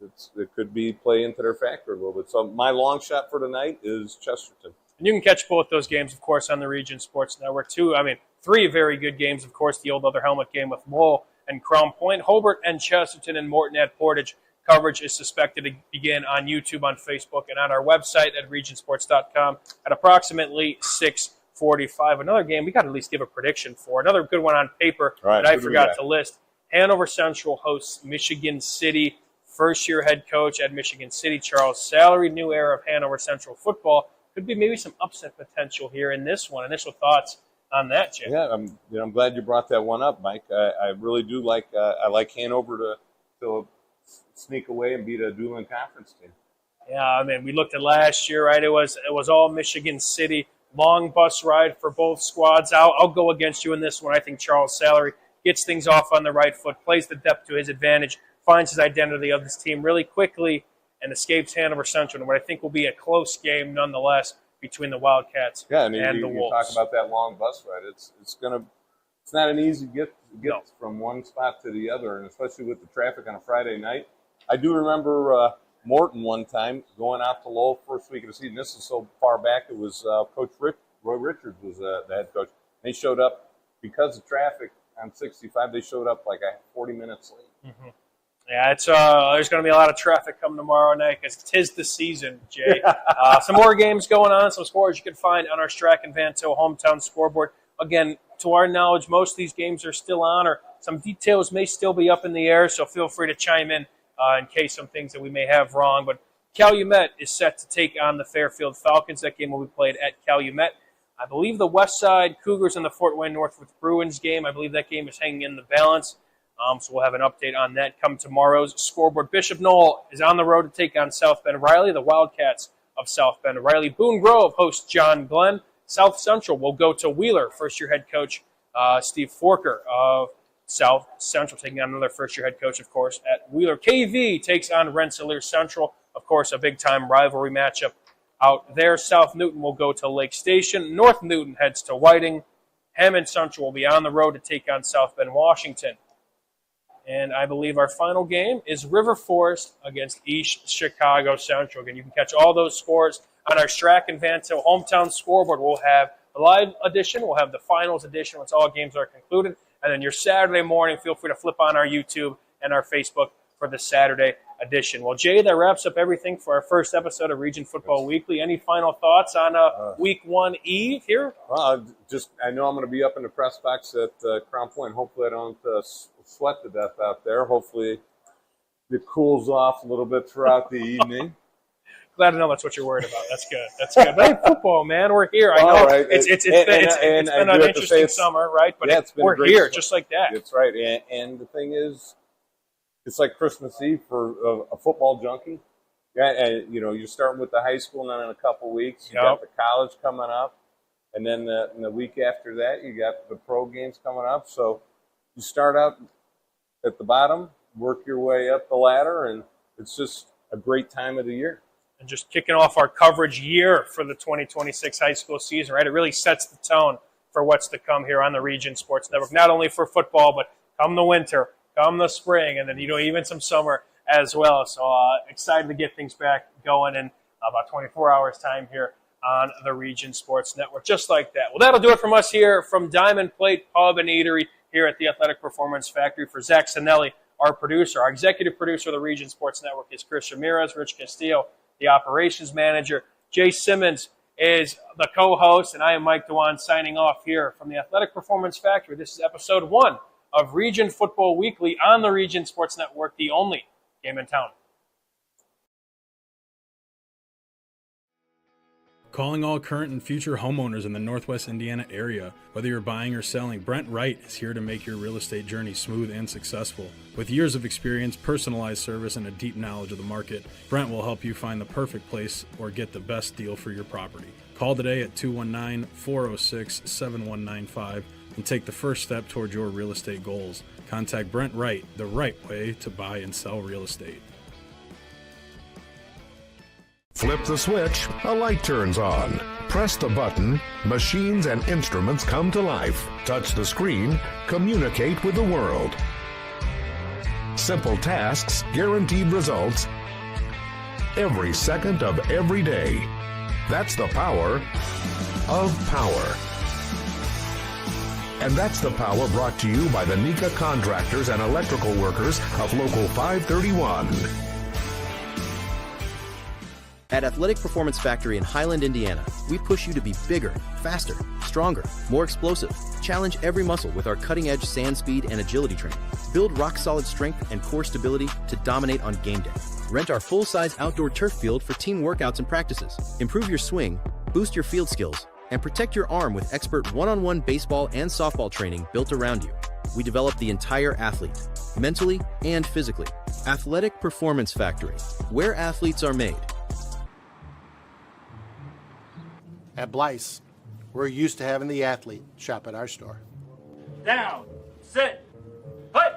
[SPEAKER 2] It could be play into their factor a little bit. So my long shot for tonight is Chesterton.
[SPEAKER 1] And you can catch both those games, of course, on the Region Sports Network too. I mean, 3 very good games, of course. The old Leather Helmet game with Lowell and Crown Point, Hobart and Chesterton and Morton at Portage. Coverage is suspected to begin on YouTube, on Facebook, and on our website at regionsports.com at approximately 6:45. Another game we got to at least give a prediction for. Another good one on paper that I forgot to list. Hanover Central hosts Michigan City. First-year head coach at Michigan City, Charles Salary. New era of Hanover Central football. Could be maybe some upset potential here in this one. Initial thoughts on that, Jim?
[SPEAKER 2] Yeah, I'm glad you brought that one up, Mike. I really do like Hanover to sneak away and beat a Duneland Conference team.
[SPEAKER 1] Yeah, I mean, we looked at last year, right? It was all Michigan City. Long bus ride for both squads. I'll go against you in this one. I think Charles Salary gets things off on the right foot, plays the depth to his advantage, finds his identity of this team really quickly, and escapes Hanover Central in what I think will be a close game nonetheless between the Wildcats and the Wolves.
[SPEAKER 2] You talk about that long bus ride. It's not an easy get from one spot to the other, and especially with the traffic on a Friday night. I do remember Morton one time going out to Lowell first week of the season. This is so far back. It was Coach Roy Richards was the head coach. And he showed up because of traffic on 65. They showed up like 40 minutes late.
[SPEAKER 1] Mm-hmm. Yeah, it's there's going to be a lot of traffic coming tomorrow night because 'tis the season, Jay. Some more games going on, some scores you can find on our Strachan Van Til hometown scoreboard. Again, to our knowledge, most of these games are still on, or some details may still be up in the air, so feel free to chime in case some things that we may have wrong. But Calumet is set to take on the Fairfield Falcons. That game will be played at Calumet. I believe the West Side Cougars and the Fort Wayne Northwood Bruins game, I believe that game is hanging in the balance. So we'll have an update on that come tomorrow's scoreboard. Bishop Knoll is on the road to take on South Bend Riley, the Wildcats of South Bend Riley. Boone Grove hosts John Glenn. South Central will go to Wheeler, first-year head coach Steve Forker of South Central, taking on another first-year head coach, of course, at Wheeler. KV takes on Rensselaer Central, of course, a big-time rivalry matchup out there. South Newton will go to Lake Station. North Newton heads to Whiting. Hammond Central will be on the road to take on South Bend Washington. And I believe our final game is River Forest against East Chicago Central. Again, you can catch all those scores on our Strack and Van Til hometown scoreboard. We'll have the live edition. We'll have the finals edition once all games are concluded. And then your Saturday morning, feel free to flip on our YouTube and our Facebook for the Saturday edition. Well, Jay, that wraps up everything for our first episode of Region Football Weekly. Any final thoughts on Week 1 Eve here?
[SPEAKER 2] Well, I know I'm going to be up in the press box at Crown Point. Hopefully I don't sweat to death out there. Hopefully it cools off a little bit throughout the evening.
[SPEAKER 1] Glad to know that's what you're worried about. That's good. That's good. But hey, football, man, we're here. I know
[SPEAKER 2] right.
[SPEAKER 1] it's been an interesting summer, right? But
[SPEAKER 2] yeah,
[SPEAKER 1] we're here just like that.
[SPEAKER 2] That's right. And the thing is, it's like Christmas Eve for a football junkie. Yeah, and you're starting with the high school, and then in a couple weeks you got the college coming up, and then in the week after that you got the pro games coming up. So you start out at the bottom, work your way up the ladder, and it's just a great time of the year.
[SPEAKER 1] And just kicking off our coverage year for the 2026 high school season, right? It really sets the tone for what's to come here on the Region Sports Network, not only for football, but come the winter, come the spring, and then, even some summer as well. So excited to get things back going in about 24 hours time here on the Region Sports Network, just like that. Well, that'll do it from us here from Diamond Plate Pub and Eatery here at the Athletic Performance Factory. For Zach Sinelli, our producer, our executive producer of the Region Sports Network is Chris Ramirez. Rich Castillo, the operations manager. Jay Simmons is the co-host, and I am Mike Dewan signing off here from the Athletic Performance Factory. This is episode 1 of Region Football Weekly on the Region Sports Network, the only game in town.
[SPEAKER 13] Calling all current and future homeowners in the Northwest Indiana area. Whether you're buying or selling, Brent Wright is here to make your real estate journey smooth and successful. With years of experience, personalized service, and a deep knowledge of the market, Brent will help you find the perfect place or get the best deal for your property. Call today at 219-406-7195 and take the first step toward your real estate goals. Contact Brent Wright, the right way to buy and sell real estate.
[SPEAKER 14] Flip the switch, a light turns on. Press the button, machines and instruments come to life. Touch the screen, communicate with the world. Simple tasks, guaranteed results, every second of every day. That's the power of power. And that's the power brought to you by the NECA contractors and electrical workers of Local 531.
[SPEAKER 16] At Athletic Performance Factory in Highland, Indiana, we push you to be bigger, faster, stronger, more explosive. Challenge every muscle with our cutting-edge sand speed and agility training. Build rock-solid strength and core stability to dominate on game day. Rent our full-size outdoor turf field for team workouts and practices. Improve your swing, boost your field skills, and protect your arm with expert one-on-one baseball and softball training built around you. We develop the entire athlete, mentally and physically. Athletic Performance Factory, where athletes are made.
[SPEAKER 17] At Blyce, we're used to having the athlete shop at our store.
[SPEAKER 18] Down, sit, put.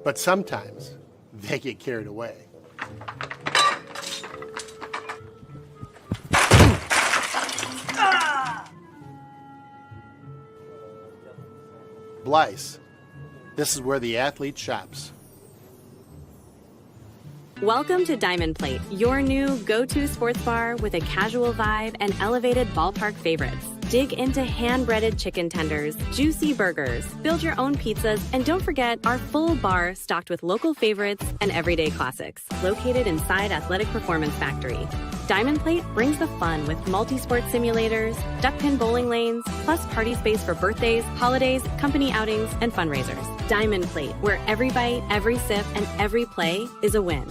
[SPEAKER 17] But sometimes they get carried away. Blyce, this is where the athlete shops.
[SPEAKER 19] Welcome to Diamond Plate, your new go-to sports bar with a casual vibe and elevated ballpark favorites. Dig into hand-breaded chicken tenders, juicy burgers, build your own pizzas, and don't forget our full bar stocked with local favorites and everyday classics. Located inside Athletic Performance Factory. Diamond Plate brings the fun with multi-sport simulators, duck pin bowling lanes, plus party space for birthdays, holidays, company outings, and fundraisers. Diamond Plate, where every bite, every sip, and every play is a win.